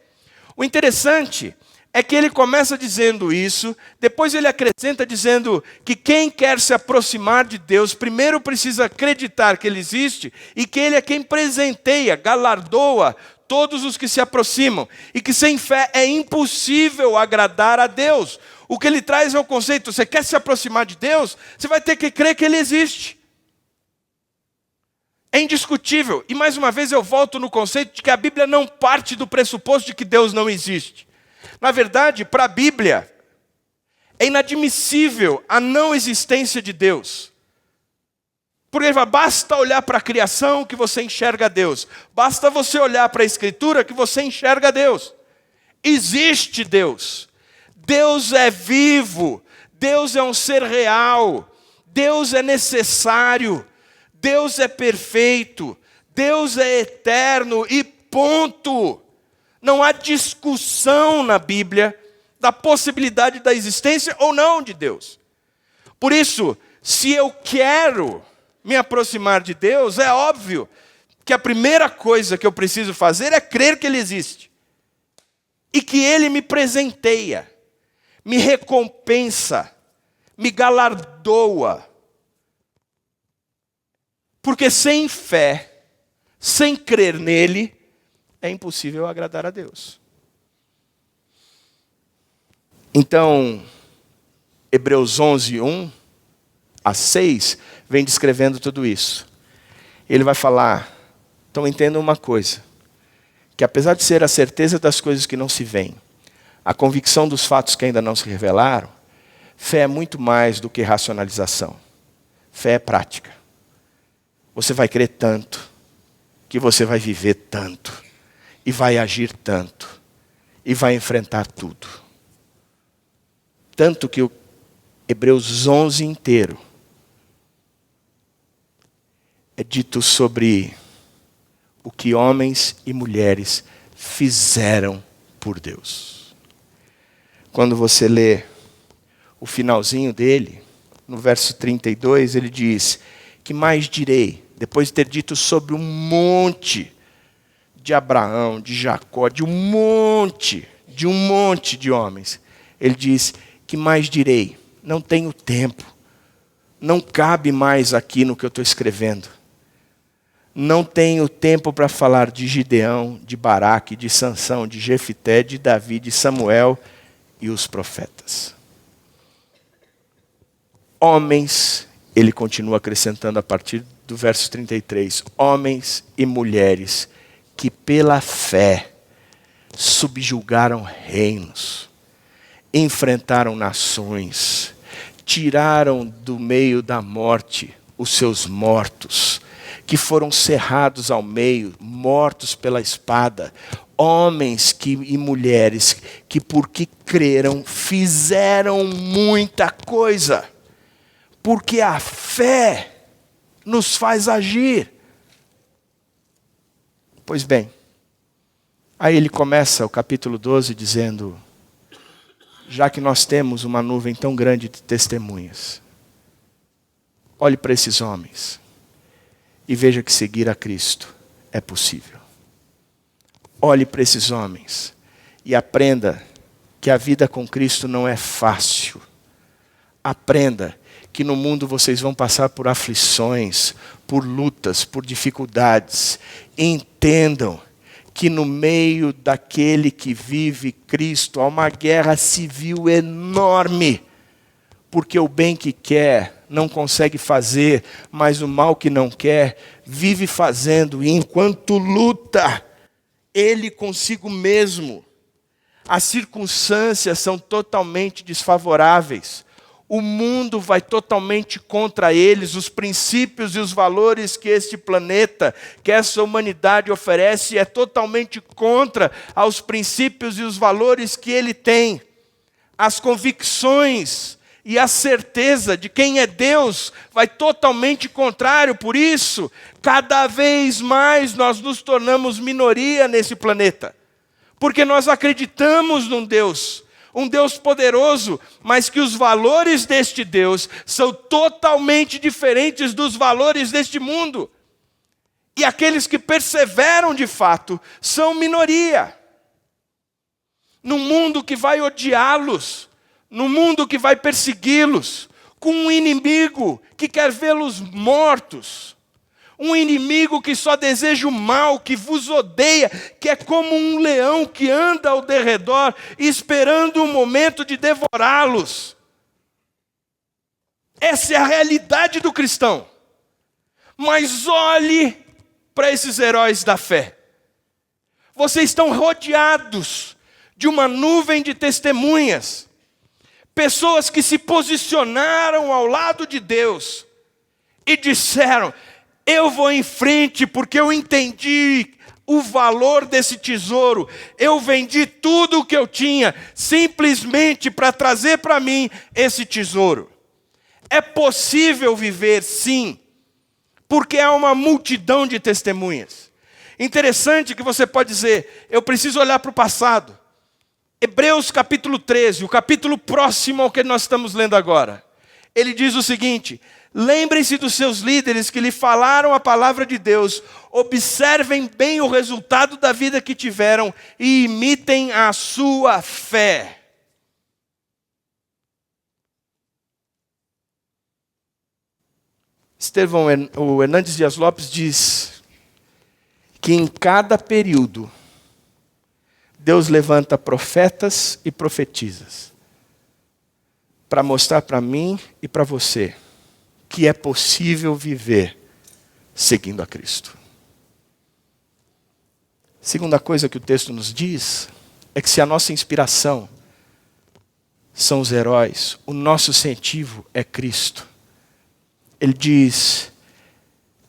O interessante é que ele começa dizendo isso, depois ele acrescenta dizendo que quem quer se aproximar de Deus, primeiro precisa acreditar que Ele existe e que Ele é quem presenteia, galardoa todos os que se aproximam, e que sem fé é impossível agradar a Deus. O que ele traz é o conceito: você quer se aproximar de Deus, você vai ter que crer que Ele existe. É indiscutível. E mais uma vez eu volto no conceito de que a Bíblia não parte do pressuposto de que Deus não existe. Na verdade, para a Bíblia, é inadmissível a não existência de Deus. Porque basta olhar para a criação que você enxerga Deus. Basta você olhar para a Escritura que você enxerga Deus. Existe Deus. Deus é vivo. Deus é um ser real. Deus é necessário. Deus é perfeito. Deus é eterno e ponto. Não há discussão na Bíblia da possibilidade da existência ou não de Deus. Por isso, se eu quero me aproximar de Deus, é óbvio que a primeira coisa que eu preciso fazer é crer que Ele existe. E que Ele me presenteia, me recompensa, me galardoa. Porque sem fé, sem crer nele, é impossível agradar a Deus. Então, Hebreus 11, 1 a 6, vem descrevendo tudo isso. Ele vai falar, então entendam uma coisa, que apesar de ser a certeza das coisas que não se veem, a convicção dos fatos que ainda não se revelaram, fé é muito mais do que racionalização. Fé é prática. Você vai crer tanto, que você vai viver tanto, e vai agir tanto, e vai enfrentar tudo. Tanto que o Hebreus 11 inteiro é dito sobre o que homens e mulheres fizeram por Deus. Quando você lê o finalzinho dele, no verso 32, ele diz: que mais direi? Depois de ter dito sobre um monte de Abraão, de Jacó, de um monte de homens, ele diz: que mais direi? Não tenho tempo. Não cabe mais aqui no que eu estou escrevendo. Não tenho tempo para falar de Gideão, de Baraque, de Sansão, de Jefité, de Davi, de Samuel e os profetas. Homens, ele continua acrescentando a partir do verso 33, homens e mulheres que pela fé subjugaram reinos, enfrentaram nações, tiraram do meio da morte os seus mortos, que foram cerrados ao meio, mortos pela espada, homens e mulheres que, porque creram, fizeram muita coisa, porque a fé nos faz agir. Pois bem, aí ele começa o capítulo 12 dizendo: já que nós temos uma nuvem tão grande de testemunhas, olhe para esses homens e veja que seguir a Cristo é possível. Olhe para esses homens e aprenda que a vida com Cristo não é fácil. Aprenda que no mundo vocês vão passar por aflições, por lutas, por dificuldades. Entendam que no meio daquele que vive Cristo há uma guerra civil enorme, porque o bem que quer não consegue fazer, mas o mal que não quer vive fazendo, e enquanto luta, ele consigo mesmo, as circunstâncias são totalmente desfavoráveis. O mundo vai totalmente contra eles, os princípios e os valores que este planeta, que essa humanidade oferece, é totalmente contra aos princípios e os valores que ele tem. As convicções E a certeza de quem é Deus vai totalmente contrário. Por isso, cada vez mais nós nos tornamos minoria nesse planeta. Porque nós acreditamos num Deus, um Deus poderoso, mas que os valores deste Deus são totalmente diferentes dos valores deste mundo. E aqueles que perseveram de fato são minoria. Num mundo que vai odiá-los, num mundo que vai persegui-los, com um inimigo que quer vê-los mortos, um inimigo que só deseja o mal, que vos odeia, que é como um leão que anda ao derredor, esperando o momento de devorá-los. Essa é a realidade do cristão. Mas olhe para esses heróis da fé. Vocês estão rodeados de uma nuvem de testemunhas. Pessoas que se posicionaram ao lado de Deus e disseram: eu vou em frente porque eu entendi o valor desse tesouro. Eu vendi tudo o que eu tinha simplesmente para trazer para mim esse tesouro. É possível viver, sim, porque há uma multidão de testemunhas. Interessante que você pode dizer: eu preciso olhar para o passado. Hebreus capítulo 13, o capítulo próximo ao que nós estamos lendo agora. Ele diz o seguinte: lembrem-se dos seus líderes que lhe falaram a palavra de Deus. Observem bem o resultado da vida que tiveram e imitem a sua fé. O Hernandes Dias Lopes diz que em cada período Deus levanta profetas e profetisas para mostrar para mim e para você que é possível viver seguindo a Cristo. Segunda coisa que o texto nos diz é que se a nossa inspiração são os heróis, o nosso incentivo é Cristo. Ele diz: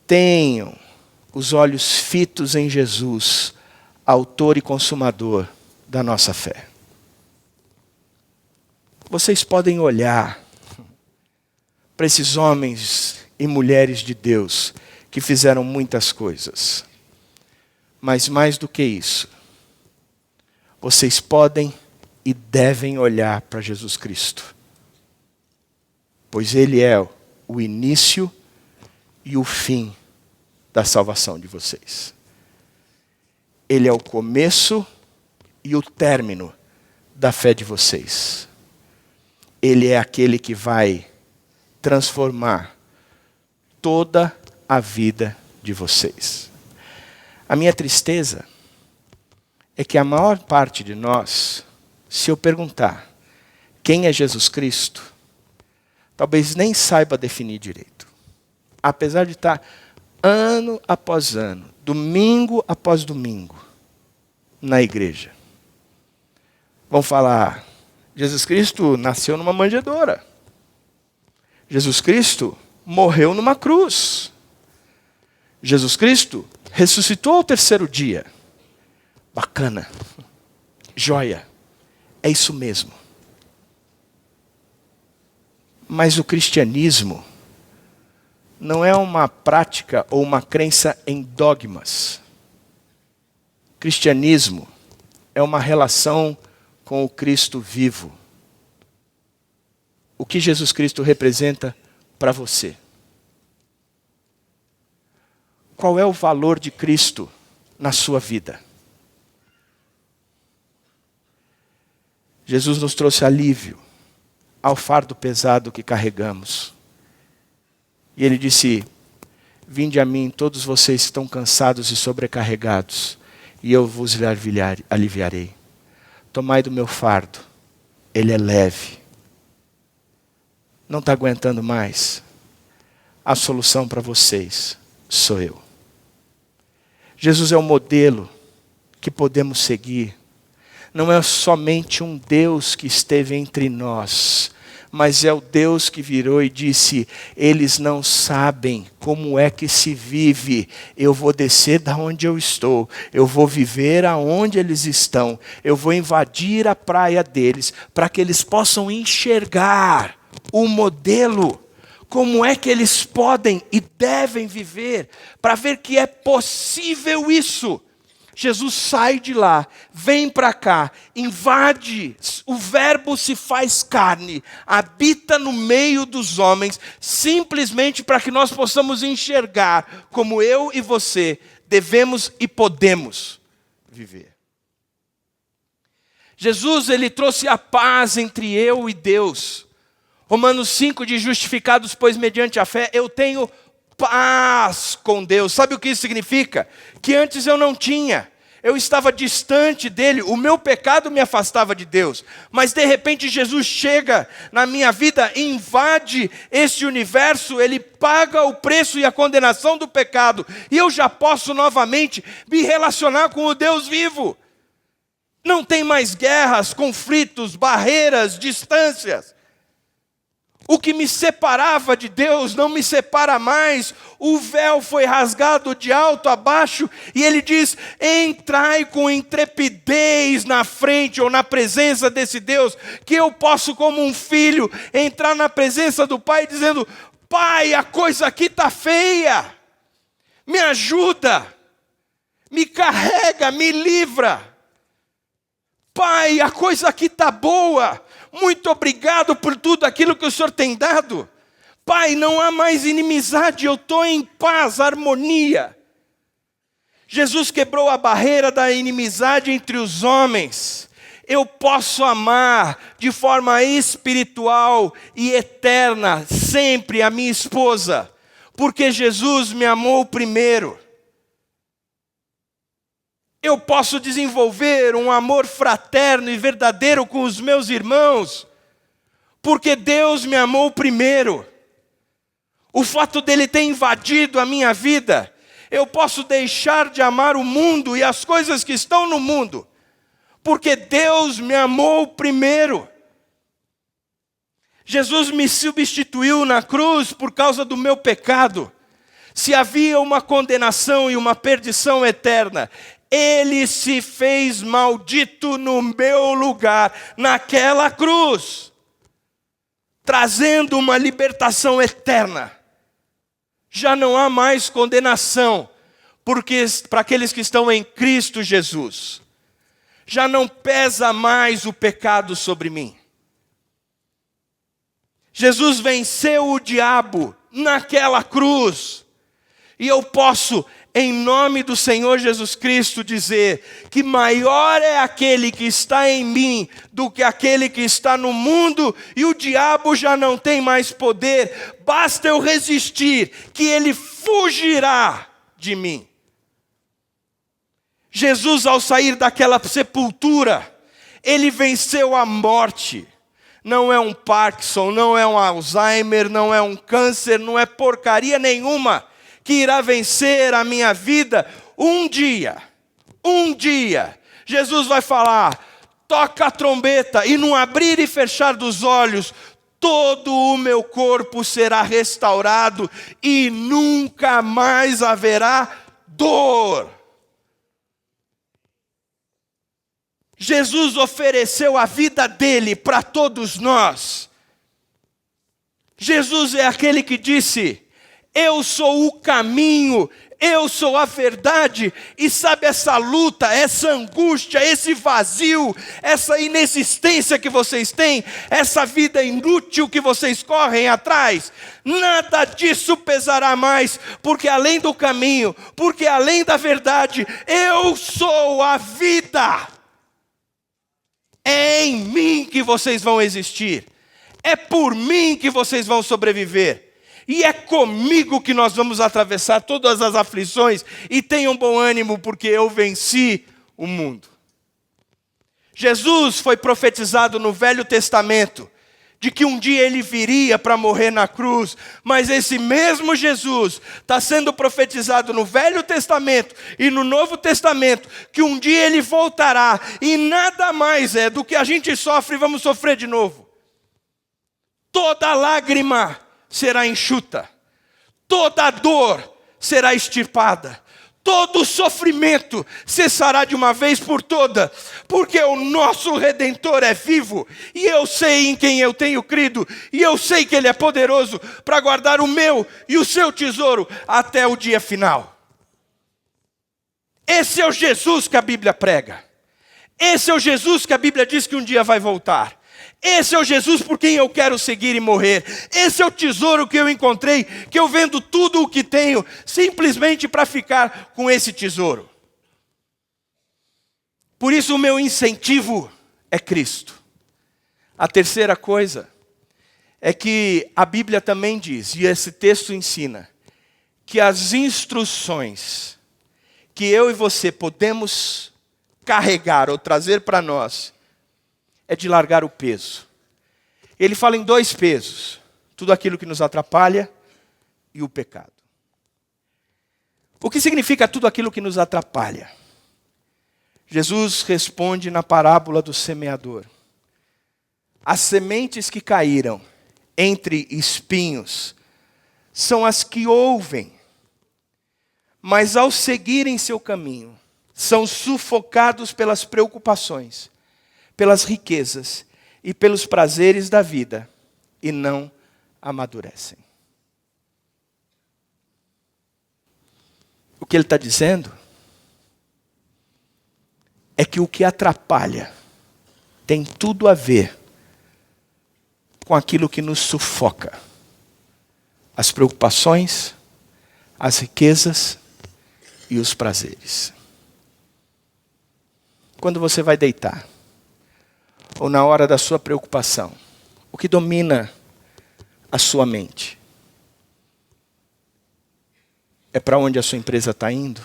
tenham os olhos fitos em Jesus, autor e consumador da nossa fé. Vocês podem olhar para esses homens e mulheres de Deus que fizeram muitas coisas. Mas mais do que isso, vocês podem e devem olhar para Jesus Cristo. Pois Ele é o início e o fim da salvação de vocês. Ele é o começo e o término da fé de vocês. Ele é aquele que vai transformar toda a vida de vocês. A minha tristeza é que a maior parte de nós, se eu perguntar quem é Jesus Cristo, talvez nem saiba definir direito. Apesar de estar ano após ano, domingo após domingo, na igreja. Vão falar: Jesus Cristo nasceu numa manjedoura. Jesus Cristo morreu numa cruz. Jesus Cristo ressuscitou ao terceiro dia. Bacana. Joia. É isso mesmo. Mas o cristianismo não é uma prática ou uma crença em dogmas. Cristianismo é uma relação com o Cristo vivo. O que Jesus Cristo representa para você? Qual é o valor de Cristo na sua vida? Jesus nos trouxe alívio ao fardo pesado que carregamos. E Ele disse: vinde a mim todos vocês que estão cansados e sobrecarregados, e eu vos aliviarei. Tomai do meu fardo, ele é leve. Não está aguentando mais? A solução para vocês sou eu. Jesus é o modelo que podemos seguir. Não é somente um Deus que esteve entre nós, mas é o Deus que virou e disse: eles não sabem como é que se vive. Eu vou descer da onde eu estou, eu vou viver aonde eles estão, eu vou invadir a praia deles, para que eles possam enxergar o modelo. Como é que eles podem e devem viver para ver que é possível isso? Jesus sai de lá, vem para cá, invade, o verbo se faz carne, habita no meio dos homens, simplesmente para que nós possamos enxergar como eu e você devemos e podemos viver. Jesus, ele trouxe a paz entre eu e Deus. Romanos 5 diz: justificados, pois mediante a fé, eu tenho paz com Deus. Sabe o que isso significa? Que antes eu não tinha. Eu estava distante dele, o meu pecado me afastava de Deus. Mas de repente Jesus chega na minha vida, invade este universo, ele paga o preço e a condenação do pecado. E eu já posso novamente me relacionar com o Deus vivo. Não tem mais guerras, conflitos, barreiras, distâncias. O que me separava de Deus não me separa mais. O véu foi rasgado de alto a baixo. E ele diz: entrai com intrepidez na frente ou na presença desse Deus. Que eu posso, como um filho, entrar na presença do Pai dizendo: Pai, a coisa aqui está feia. Me ajuda. Me carrega, me livra. Pai, a coisa aqui está boa. Muito obrigado por tudo aquilo que o Senhor tem dado. Pai, não há mais inimizade, eu estou em paz, harmonia. Jesus quebrou a barreira da inimizade entre os homens. Eu posso amar de forma espiritual e eterna sempre a minha esposa, porque Jesus me amou primeiro. Eu posso desenvolver um amor fraterno e verdadeiro com os meus irmãos, porque Deus me amou primeiro. O fato dele ter invadido a minha vida, eu posso deixar de amar o mundo e as coisas que estão no mundo, porque Deus me amou primeiro. Jesus me substituiu na cruz por causa do meu pecado. Se havia uma condenação e uma perdição eterna, ele se fez maldito no meu lugar, naquela cruz, trazendo uma libertação eterna. Já não há mais condenação, porque para aqueles que estão em Cristo Jesus, já não pesa mais o pecado sobre mim. Jesus venceu o diabo naquela cruz, e eu posso, em nome do Senhor Jesus Cristo, dizer que maior é aquele que está em mim do que aquele que está no mundo, e o diabo já não tem mais poder, basta eu resistir, que ele fugirá de mim. Jesus, ao sair daquela sepultura, ele venceu a morte. Não é um Parkinson, não é um Alzheimer, não é um câncer, não é porcaria nenhuma que irá vencer a minha vida. Um dia, Jesus vai falar: toca a trombeta, e no abrir e fechar dos olhos, todo o meu corpo será restaurado e nunca mais haverá dor. Jesus ofereceu a vida dele para todos nós. Jesus é aquele que disse: eu sou o caminho, eu sou a verdade. E sabe essa luta, essa angústia, esse vazio, essa inexistência que vocês têm, essa vida inútil que vocês correm atrás, nada disso pesará mais, porque além do caminho, porque além da verdade, eu sou a vida. É em mim que vocês vão existir, é por mim que vocês vão sobreviver. E é comigo que nós vamos atravessar todas as aflições. E tenham bom ânimo, porque eu venci o mundo. Jesus foi profetizado no Velho Testamento, de que um dia ele viria para morrer na cruz. Mas esse mesmo Jesus está sendo profetizado no Velho Testamento e no Novo Testamento, que um dia ele voltará. E nada mais é do que a gente sofre e vamos sofrer de novo. Toda lágrima será enxuta, toda dor será extirpada, todo sofrimento cessará de uma vez por toda, porque o nosso Redentor é vivo, e eu sei em quem eu tenho crido, e eu sei que Ele é poderoso para guardar o meu e o seu tesouro até o dia final. Esse é o Jesus que a Bíblia prega. Esse é o Jesus que a Bíblia diz que um dia vai voltar. Esse é o Jesus por quem eu quero seguir e morrer. Esse é o tesouro que eu encontrei, que eu vendo tudo o que tenho, simplesmente para ficar com esse tesouro. Por isso o meu incentivo é Cristo. A terceira coisa é que a Bíblia também diz, e esse texto ensina, que as instruções que eu e você podemos carregar ou trazer para nós é de largar o peso. Ele fala em 2 pesos: tudo aquilo que nos atrapalha e o pecado. O que significa tudo aquilo que nos atrapalha? Jesus responde na parábola do semeador. As sementes que caíram entre espinhos são as que ouvem, mas ao seguirem seu caminho, são sufocados pelas preocupações, pelas riquezas e pelos prazeres da vida, e não amadurecem. O que ele está dizendo é que o que atrapalha tem tudo a ver com aquilo que nos sufoca. As preocupações, as riquezas e os prazeres. Quando você vai deitar, ou na hora da sua preocupação, o que domina a sua mente? É para onde a sua empresa está indo?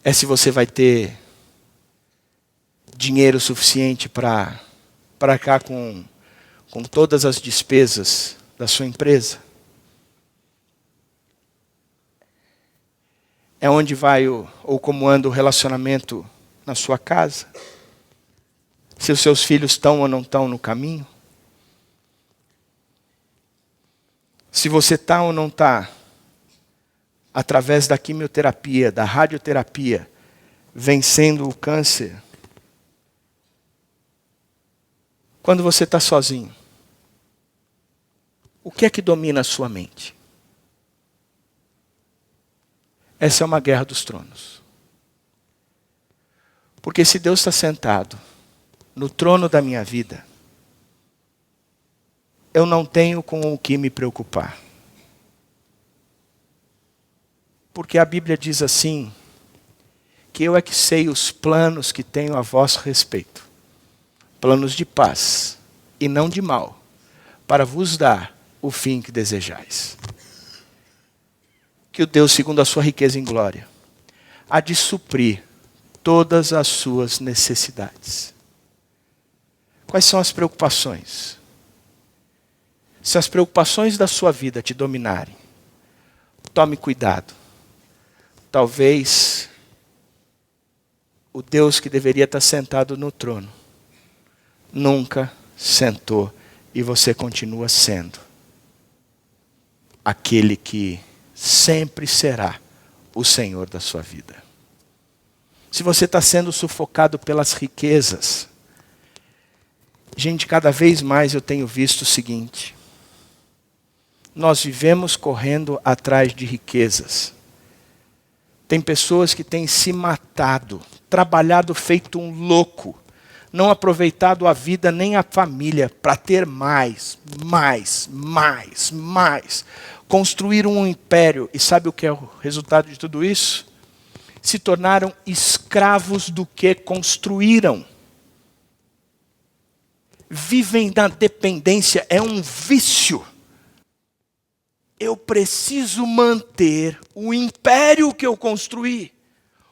É se você vai ter dinheiro suficiente para cá com todas as despesas da sua empresa? É onde vai ou como anda o relacionamento na sua casa? Se os seus filhos estão ou não estão no caminho? Se você está ou não está, através da quimioterapia, da radioterapia, vencendo o câncer? Quando você está sozinho, o que é que domina a sua mente? Essa é uma guerra dos tronos. Porque se Deus está sentado no trono da minha vida, eu não tenho com o que me preocupar. Porque a Bíblia diz assim, que eu é que sei os planos que tenho a vosso respeito. Planos de paz e não de mal, para vos dar o fim que desejais. Que o Deus, segundo a sua riqueza em glória, há de suprir todas as suas necessidades. Quais são as preocupações? Se as preocupações da sua vida te dominarem, tome cuidado. Talvez o Deus que deveria estar sentado no trono nunca sentou e você continua sendo aquele que sempre será o Senhor da sua vida. Se você está sendo sufocado pelas riquezas, gente, cada vez mais eu tenho visto o seguinte: nós vivemos correndo atrás de riquezas. Tem pessoas que têm se matado, trabalhado feito um louco, não aproveitado a vida nem a família para ter mais. Construíram um império, e sabe o que é o resultado de tudo isso? Se tornaram escravos do que construíram. Vivem na dependência, é um vício. Eu preciso manter o império que eu construí,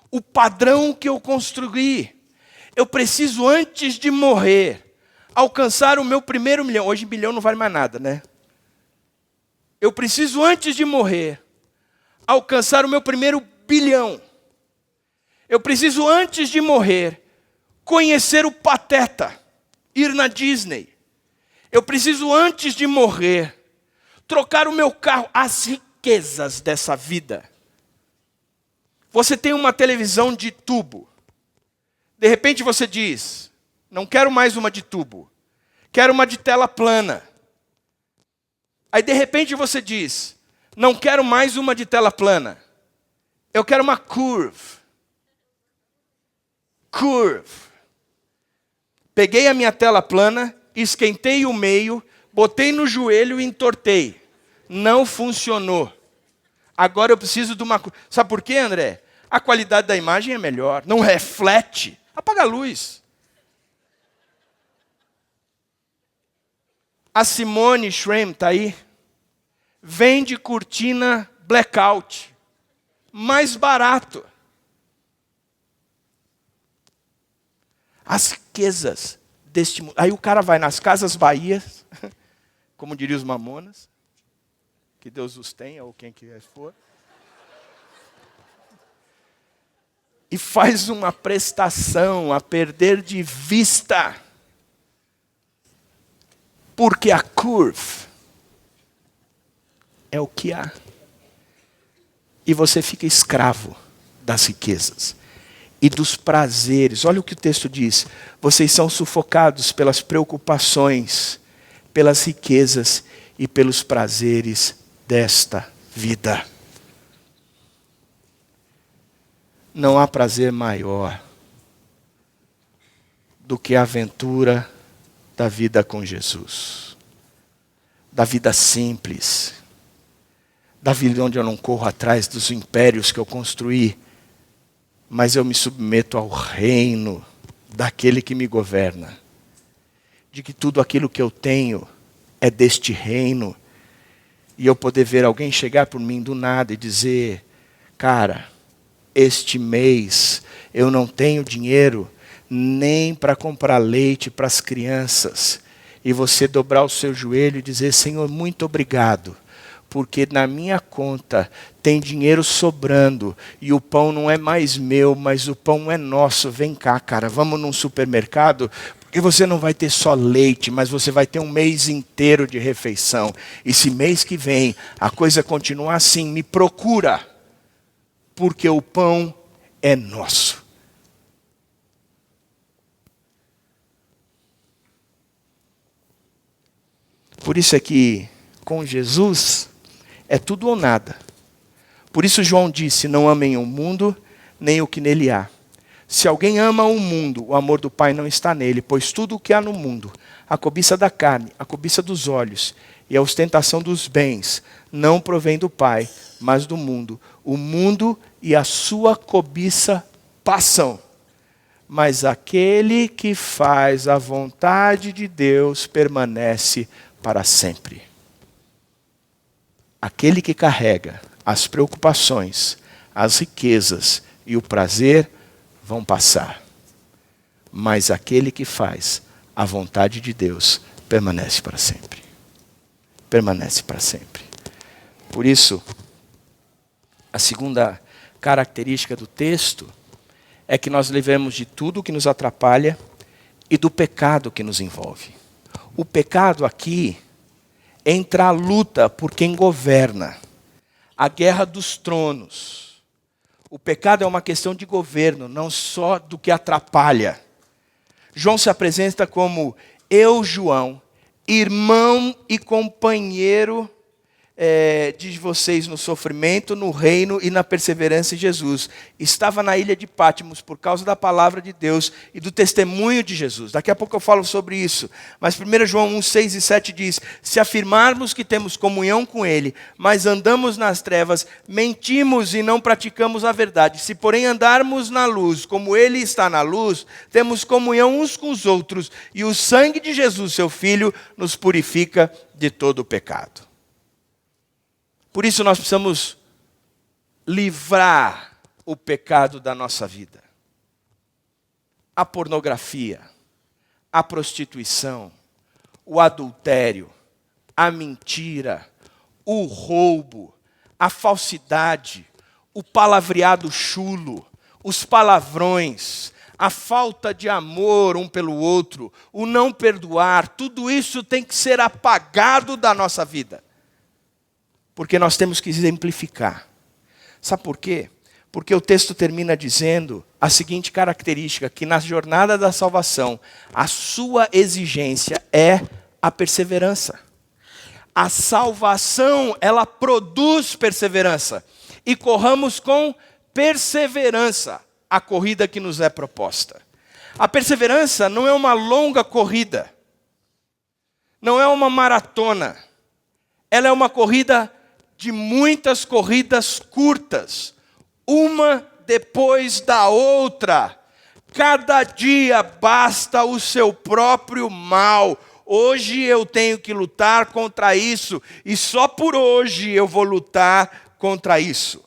o padrão que eu construí. Eu preciso, antes de morrer, alcançar o meu primeiro milhão. Hoje milhão não vale mais nada, né? Eu preciso, antes de morrer, alcançar o meu primeiro bilhão. Eu preciso, antes de morrer, conhecer o Pateta, ir na Disney. Eu preciso, antes de morrer, trocar o meu carro. As riquezas dessa vida Você tem uma televisão de tubo. De repente você diz, não quero mais uma de tubo. Quero uma de tela plana. Aí de repente você diz, não quero mais uma de tela plana. Eu quero uma curve. Peguei a minha tela plana, esquentei o meio, botei no joelho e entortei. Não funcionou. Agora eu preciso de uma curve. Sabe por quê, André? A qualidade da imagem é melhor. Não reflete. Apaga a luz. A Simone Schramm está aí. Vende cortina blackout. Mais barato. As riquezas deste mundo. Aí o cara vai nas Casas Bahia, como diriam os Mamonas, que Deus os tenha, ou quem quer for, e faz uma prestação a perder de vista. Porque a curve é o que há. E você fica escravo das riquezas e dos prazeres. Olha o que o texto diz. Vocês são sufocados pelas preocupações, pelas riquezas e pelos prazeres desta vida. Não há prazer maior do que a aventura da vida com Jesus. Da vida simples. Da vida onde eu não corro atrás dos impérios que eu construí, mas eu me submeto ao reino daquele que me governa. De que tudo aquilo que eu tenho é deste reino. E eu poder ver alguém chegar por mim do nada e dizer, cara, este mês eu não tenho dinheiro nem para comprar leite para as crianças. E você dobrar o seu joelho e dizer, Senhor, muito obrigado. Porque na minha conta tem dinheiro sobrando e o pão não é mais meu, mas o pão é nosso. Vem cá, cara, vamos num supermercado, porque você não vai ter só leite, mas você vai ter um mês inteiro de refeição. E se mês que vem a coisa continuar assim, me procura, porque o pão é nosso. Por isso é que com Jesus é tudo ou nada. Por isso João disse, não amem o mundo, nem o que nele há. Se alguém ama o mundo, o amor do Pai não está nele, pois tudo o que há no mundo, a cobiça da carne, a cobiça dos olhos e a ostentação dos bens, não provém do Pai, mas do mundo. O mundo e a sua cobiça passam, mas aquele que faz a vontade de Deus permanece para sempre. Aquele que carrega as preocupações, as riquezas e o prazer vão passar. Mas aquele que faz a vontade de Deus permanece para sempre. Permanece para sempre. Por isso, a segunda característica do texto é que nós livemos de tudo que nos atrapalha e do pecado que nos envolve. O pecado aqui entra a luta por quem governa, a guerra dos tronos. O pecado é uma questão de governo, não só do que atrapalha. João se apresenta como eu, João, irmão e companheiro de vocês no sofrimento, no reino e na perseverança em Jesus. Estava na ilha de Patmos por causa da palavra de Deus e do testemunho de Jesus. Daqui a pouco eu falo sobre isso. Mas 1 João 1, 6 e 7 diz, se afirmarmos que temos comunhão com Ele, mas andamos nas trevas, mentimos e não praticamos a verdade. Se porém andarmos na luz, como Ele está na luz, temos comunhão uns com os outros, e o sangue de Jesus, seu Filho, nos purifica de todo o pecado. Por isso nós precisamos livrar o pecado da nossa vida. A pornografia, a prostituição, o adultério, a mentira, o roubo, a falsidade, o palavreado chulo, os palavrões, a falta de amor um pelo outro, o não perdoar, tudo isso tem que ser apagado da nossa vida. Porque nós temos que exemplificar. Sabe por quê? Porque o texto termina dizendo a seguinte característica, que na jornada da salvação, a sua exigência é a perseverança. A salvação, ela produz perseverança. E corramos com perseverança a corrida que nos é proposta. A perseverança não é uma longa corrida. Não é uma maratona. Ela é uma corrida de muitas corridas curtas. Uma depois da outra. Cada dia basta o seu próprio mal. Hoje eu tenho que lutar contra isso. E só por hoje eu vou lutar contra isso.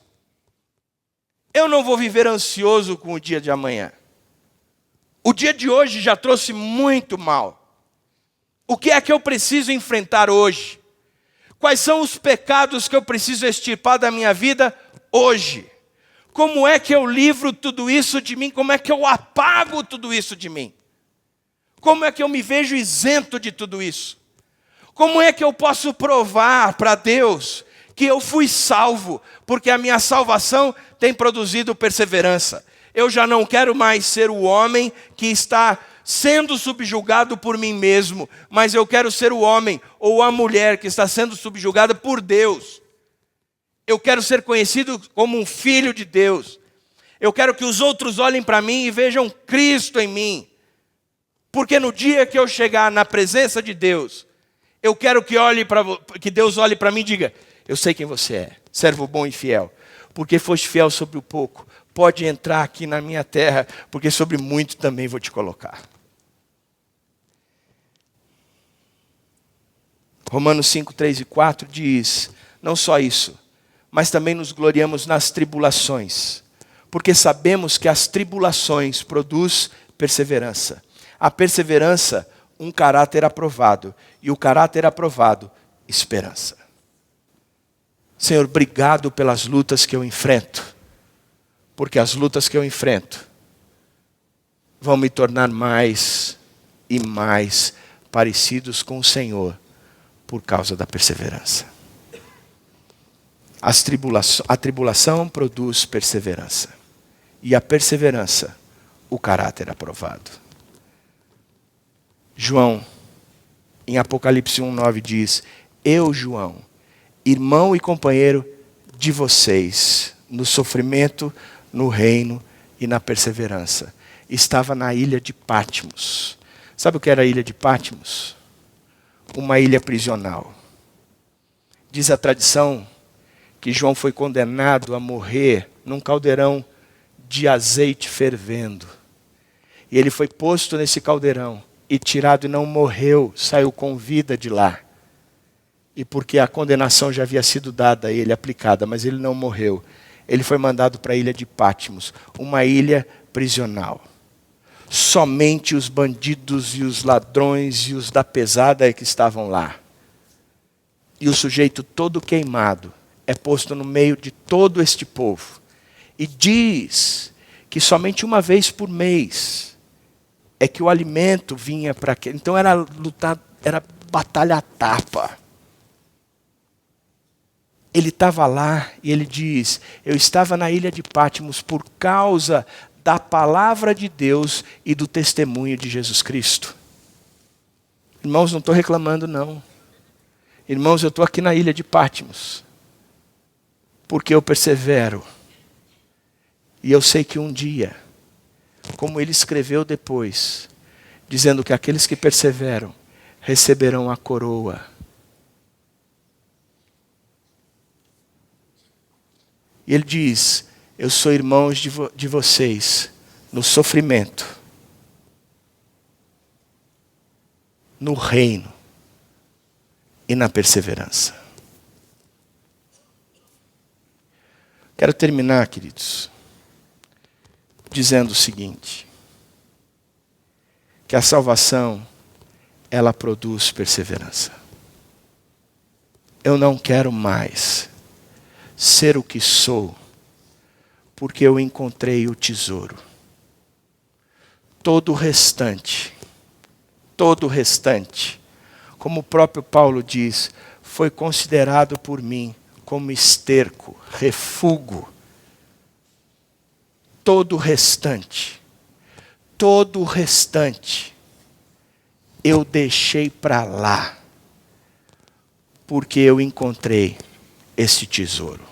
Eu não vou viver ansioso com o dia de amanhã. O dia de hoje já trouxe muito mal. O que é que eu preciso enfrentar hoje? Quais são os pecados que eu preciso extirpar da minha vida hoje? Como é que eu livro tudo isso de mim? Como é que eu apago tudo isso de mim? Como é que eu me vejo isento de tudo isso? Como é que eu posso provar para Deus que eu fui salvo? Porque a minha salvação tem produzido perseverança. Eu já não quero mais ser o homem que está sendo subjugado por mim mesmo, mas eu quero ser o homem ou a mulher que está sendo subjugada por Deus. Eu quero ser conhecido como um filho de Deus. Eu quero que os outros olhem para mim e vejam Cristo em mim. Porque no dia que eu chegar na presença de Deus, eu quero que Deus olhe para mim e diga: eu sei quem você é, servo bom e fiel. Porque foste fiel sobre o pouco, pode entrar aqui na minha terra, porque sobre muito também vou te colocar. Romanos 5, 3 e 4 diz: não só isso, mas também nos gloriamos nas tribulações, porque sabemos que as tribulações produzem perseverança. A perseverança, um caráter aprovado, e o caráter aprovado, esperança. Senhor, obrigado pelas lutas que eu enfrento, porque as lutas que eu enfrento vão me tornar mais e mais parecidos com o Senhor, por causa da perseverança. A tribulação produz perseverança. E a perseverança, o caráter aprovado. João, em Apocalipse 1:9 diz: eu, João, irmão e companheiro de vocês, no sofrimento, no reino e na perseverança, estava na ilha de Patmos. Sabe o que era a ilha de Patmos? Uma ilha prisional. Diz a tradição que João foi condenado a morrer num caldeirão de azeite fervendo. E ele foi posto nesse caldeirão e tirado e não morreu, saiu com vida de lá. E porque a condenação já havia sido dada a ele, aplicada, mas ele não morreu. Ele foi mandado para a ilha de Patmos, uma ilha prisional. Somente os bandidos e os ladrões e os da pesada é que estavam lá. E o sujeito todo queimado é posto no meio de todo este povo. E diz que somente uma vez por mês é que o alimento vinha para aquele. Então era lutar, era batalha a tapa. Ele estava lá e ele diz: eu estava na ilha de Patmos por causa da palavra de Deus e do testemunho de Jesus Cristo. Irmãos, não estou reclamando não. Irmãos, eu estou aqui na ilha de Patmos, porque eu persevero. E eu sei que um dia, como ele escreveu depois, dizendo que aqueles que perseveram receberão a coroa. E ele diz: eu sou irmão de vocês no sofrimento, no reino e na perseverança. Quero terminar, queridos, dizendo o seguinte: que a salvação, ela produz perseverança. Eu não quero mais ser o que sou, porque eu encontrei o tesouro. Todo o restante, como o próprio Paulo diz, foi considerado por mim como esterco, refúgio. todo o restante, eu deixei para lá, porque eu encontrei esse tesouro.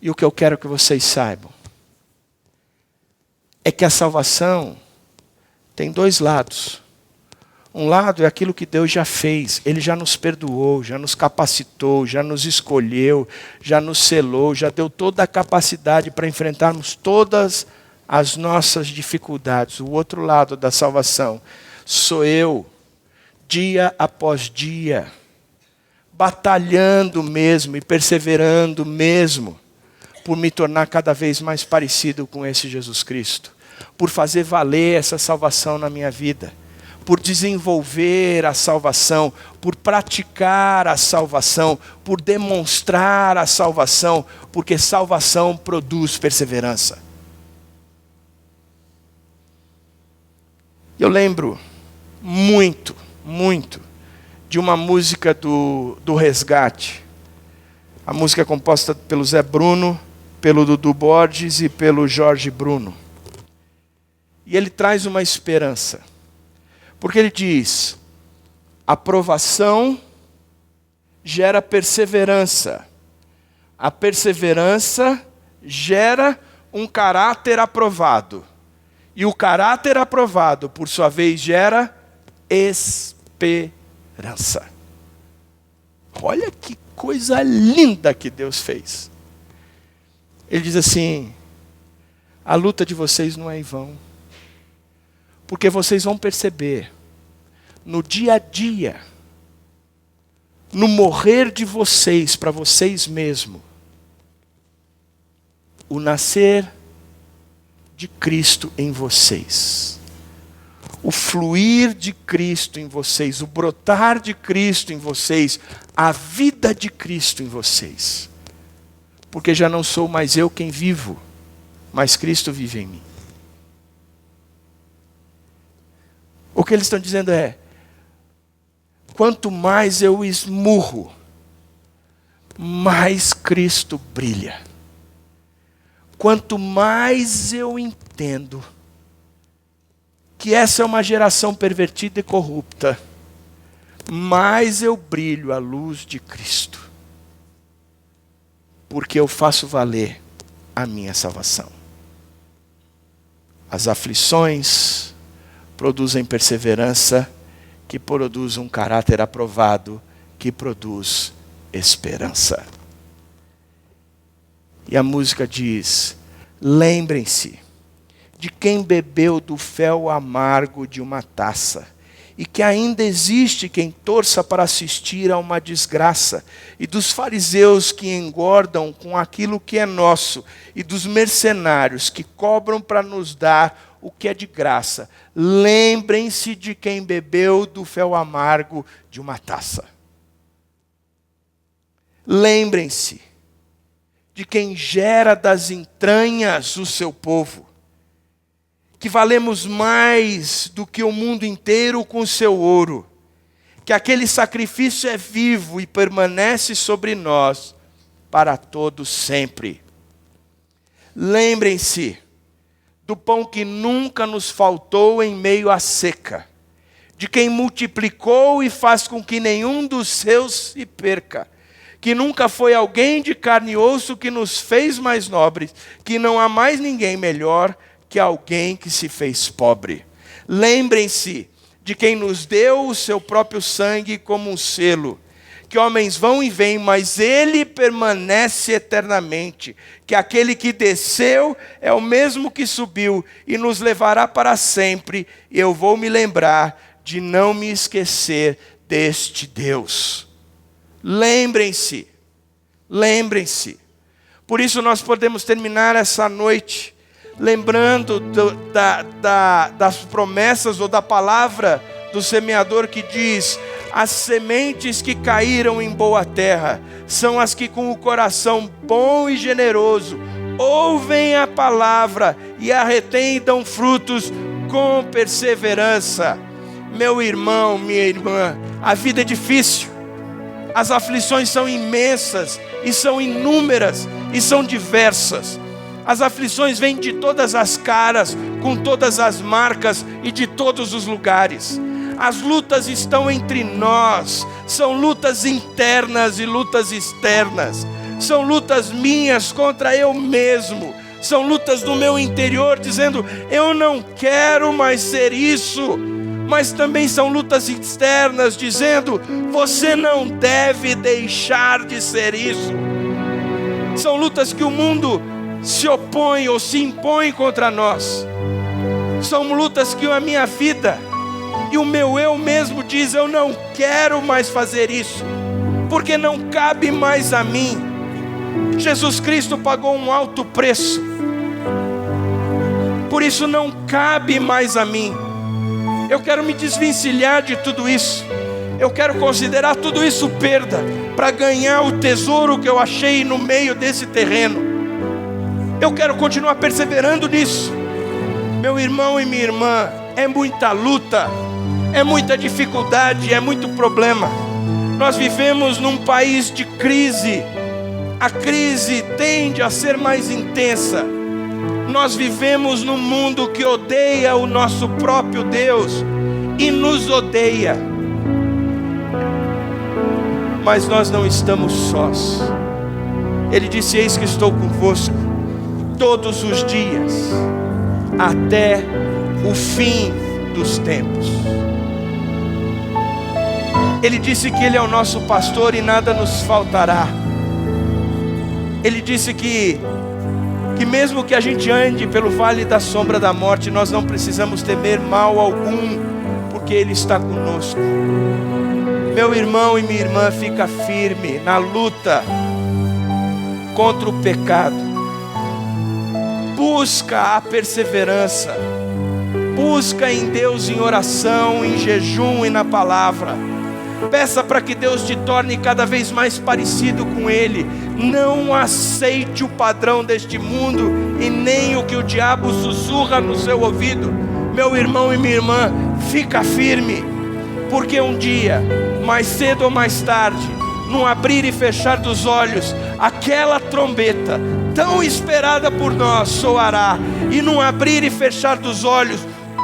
E o que eu quero que vocês saibam é que a salvação tem dois lados. Um lado é aquilo que Deus já fez. Ele já nos perdoou, já nos capacitou, já nos escolheu, já nos selou, já deu toda a capacidade para enfrentarmos todas as nossas dificuldades. O outro lado da salvação sou eu, dia após dia, batalhando mesmo e perseverando mesmo, por me tornar cada vez mais parecido com esse Jesus Cristo, por fazer valer essa salvação na minha vida, por desenvolver a salvação, por praticar a salvação, por demonstrar a salvação, porque salvação produz perseverança. Eu lembro muito de uma música do Resgate. A música é composta pelo Zé Bruno, pelo Dudu Borges e pelo Jorge Bruno. E ele traz uma esperança. Porque ele diz: aprovação gera perseverança. A perseverança gera um caráter aprovado. E o caráter aprovado, por sua vez, gera esperança. Olha que coisa linda que Deus fez. Ele diz assim: a luta de vocês não é em vão. Porque vocês vão perceber, no dia a dia, no morrer de vocês, para vocês mesmos, o nascer de Cristo em vocês, o fluir de Cristo em vocês, o brotar de Cristo em vocês, a vida de Cristo em vocês. Porque já não sou mais eu quem vivo, mas Cristo vive em mim. O que eles estão dizendo é: quanto mais eu esmurro, mais Cristo brilha. Quanto mais eu entendo que essa é uma geração pervertida e corrupta, mais eu brilho à luz de Cristo. Porque eu faço valer a minha salvação. As aflições produzem perseverança, que produz um caráter aprovado, que produz esperança. E a música diz: lembrem-se de quem bebeu do fel amargo de uma taça, e que ainda existe quem torça para assistir a uma desgraça, e dos fariseus que engordam com aquilo que é nosso, e dos mercenários que cobram para nos dar o que é de graça. Lembrem-se de quem bebeu do fel amargo de uma taça. Lembrem-se de quem gera das entranhas o seu povo, que valemos mais do que o mundo inteiro com o seu ouro, que aquele sacrifício é vivo e permanece sobre nós para todo sempre. Lembrem-se do pão que nunca nos faltou em meio à seca, de quem multiplicou e faz com que nenhum dos seus se perca, que nunca foi alguém de carne e osso que nos fez mais nobres, que não há mais ninguém melhor que alguém que se fez pobre. Lembrem-se de quem nos deu o seu próprio sangue como um selo, que homens vão e vêm, mas ele permanece eternamente, que aquele que desceu é o mesmo que subiu e nos levará para sempre, e eu vou me lembrar de não me esquecer deste Deus. Lembrem-se, lembrem-se. Por isso nós podemos terminar essa noite lembrando das promessas ou da palavra do semeador que diz: as sementes que caíram em boa terra são as que com o coração bom e generoso ouvem a palavra e a retêm e dão frutos com perseverança. Meu irmão, minha irmã, a vida é difícil, as aflições são imensas e são inúmeras e são diversas. As aflições vêm de todas as caras, com todas as marcas e de todos os lugares. As lutas estão entre nós, são lutas internas e lutas externas. São lutas minhas contra eu mesmo. São lutas do meu interior dizendo, eu não quero mais ser isso. Mas também são lutas externas dizendo, você não deve deixar de ser isso. São lutas que o mundo se opõe ou se impõe contra nós. São lutas que a minha vida e o meu eu mesmo diz, eu não quero mais fazer isso, porque não cabe mais a mim. Jesus Cristo pagou um alto preço, por isso não cabe mais a mim. Eu quero me desvencilhar de tudo isso. Eu quero considerar tudo isso perda, para ganhar o tesouro que eu achei no meio desse terreno. Eu quero continuar perseverando nisso. Meu irmão e minha irmã, é muita luta, é muita dificuldade, é muito problema. Nós vivemos num país de crise. A crise tende a ser mais intensa. Nós vivemos num mundo que odeia o nosso próprio Deus e nos odeia. Mas nós não estamos sós. Ele disse, eis que estou convosco todos os dias, até o fim dos tempos. Ele disse que Ele é o nosso pastor e nada nos faltará. Ele disse que mesmo que a gente ande pelo vale da sombra da morte, nós não precisamos temer mal algum, porque Ele está conosco. Meu irmão e minha irmã, fica firme na luta contra o pecado. Busca a perseverança. Busca em Deus em oração, em jejum e na palavra. Peça para que Deus te torne cada vez mais parecido com Ele. Não aceite o padrão deste mundo e nem o que o diabo sussurra no seu ouvido. Meu irmão e minha irmã, fica firme, porque um dia, mais cedo ou mais tarde, num abrir e fechar dos olhos, aquela trombeta tão esperada por nós soará, e num abrir e fechar dos olhos,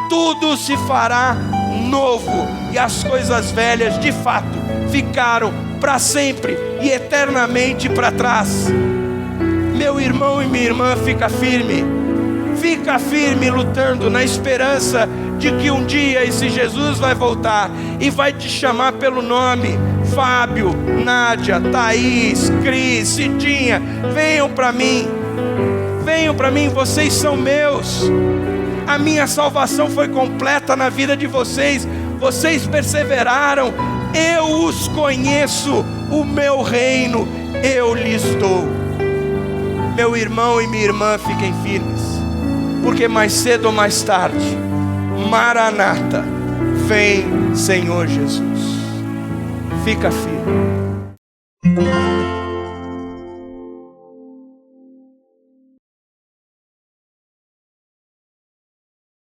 tudo se fará novo, e as coisas velhas de fato ficaram para sempre e eternamente para trás. Meu irmão e minha irmã, fica firme lutando na esperança de que um dia esse Jesus vai voltar e vai te chamar pelo nome. Fábio, Nádia, Thaís, Cris, Cidinha, venham para mim, vocês são meus. A minha salvação foi completa na vida de vocês. Vocês perseveraram. Eu os conheço. O meu reino eu lhes dou. Meu irmão e minha irmã, fiquem firmes, porque mais cedo ou mais tarde, Maranata, vem Senhor Jesus. Fica firme.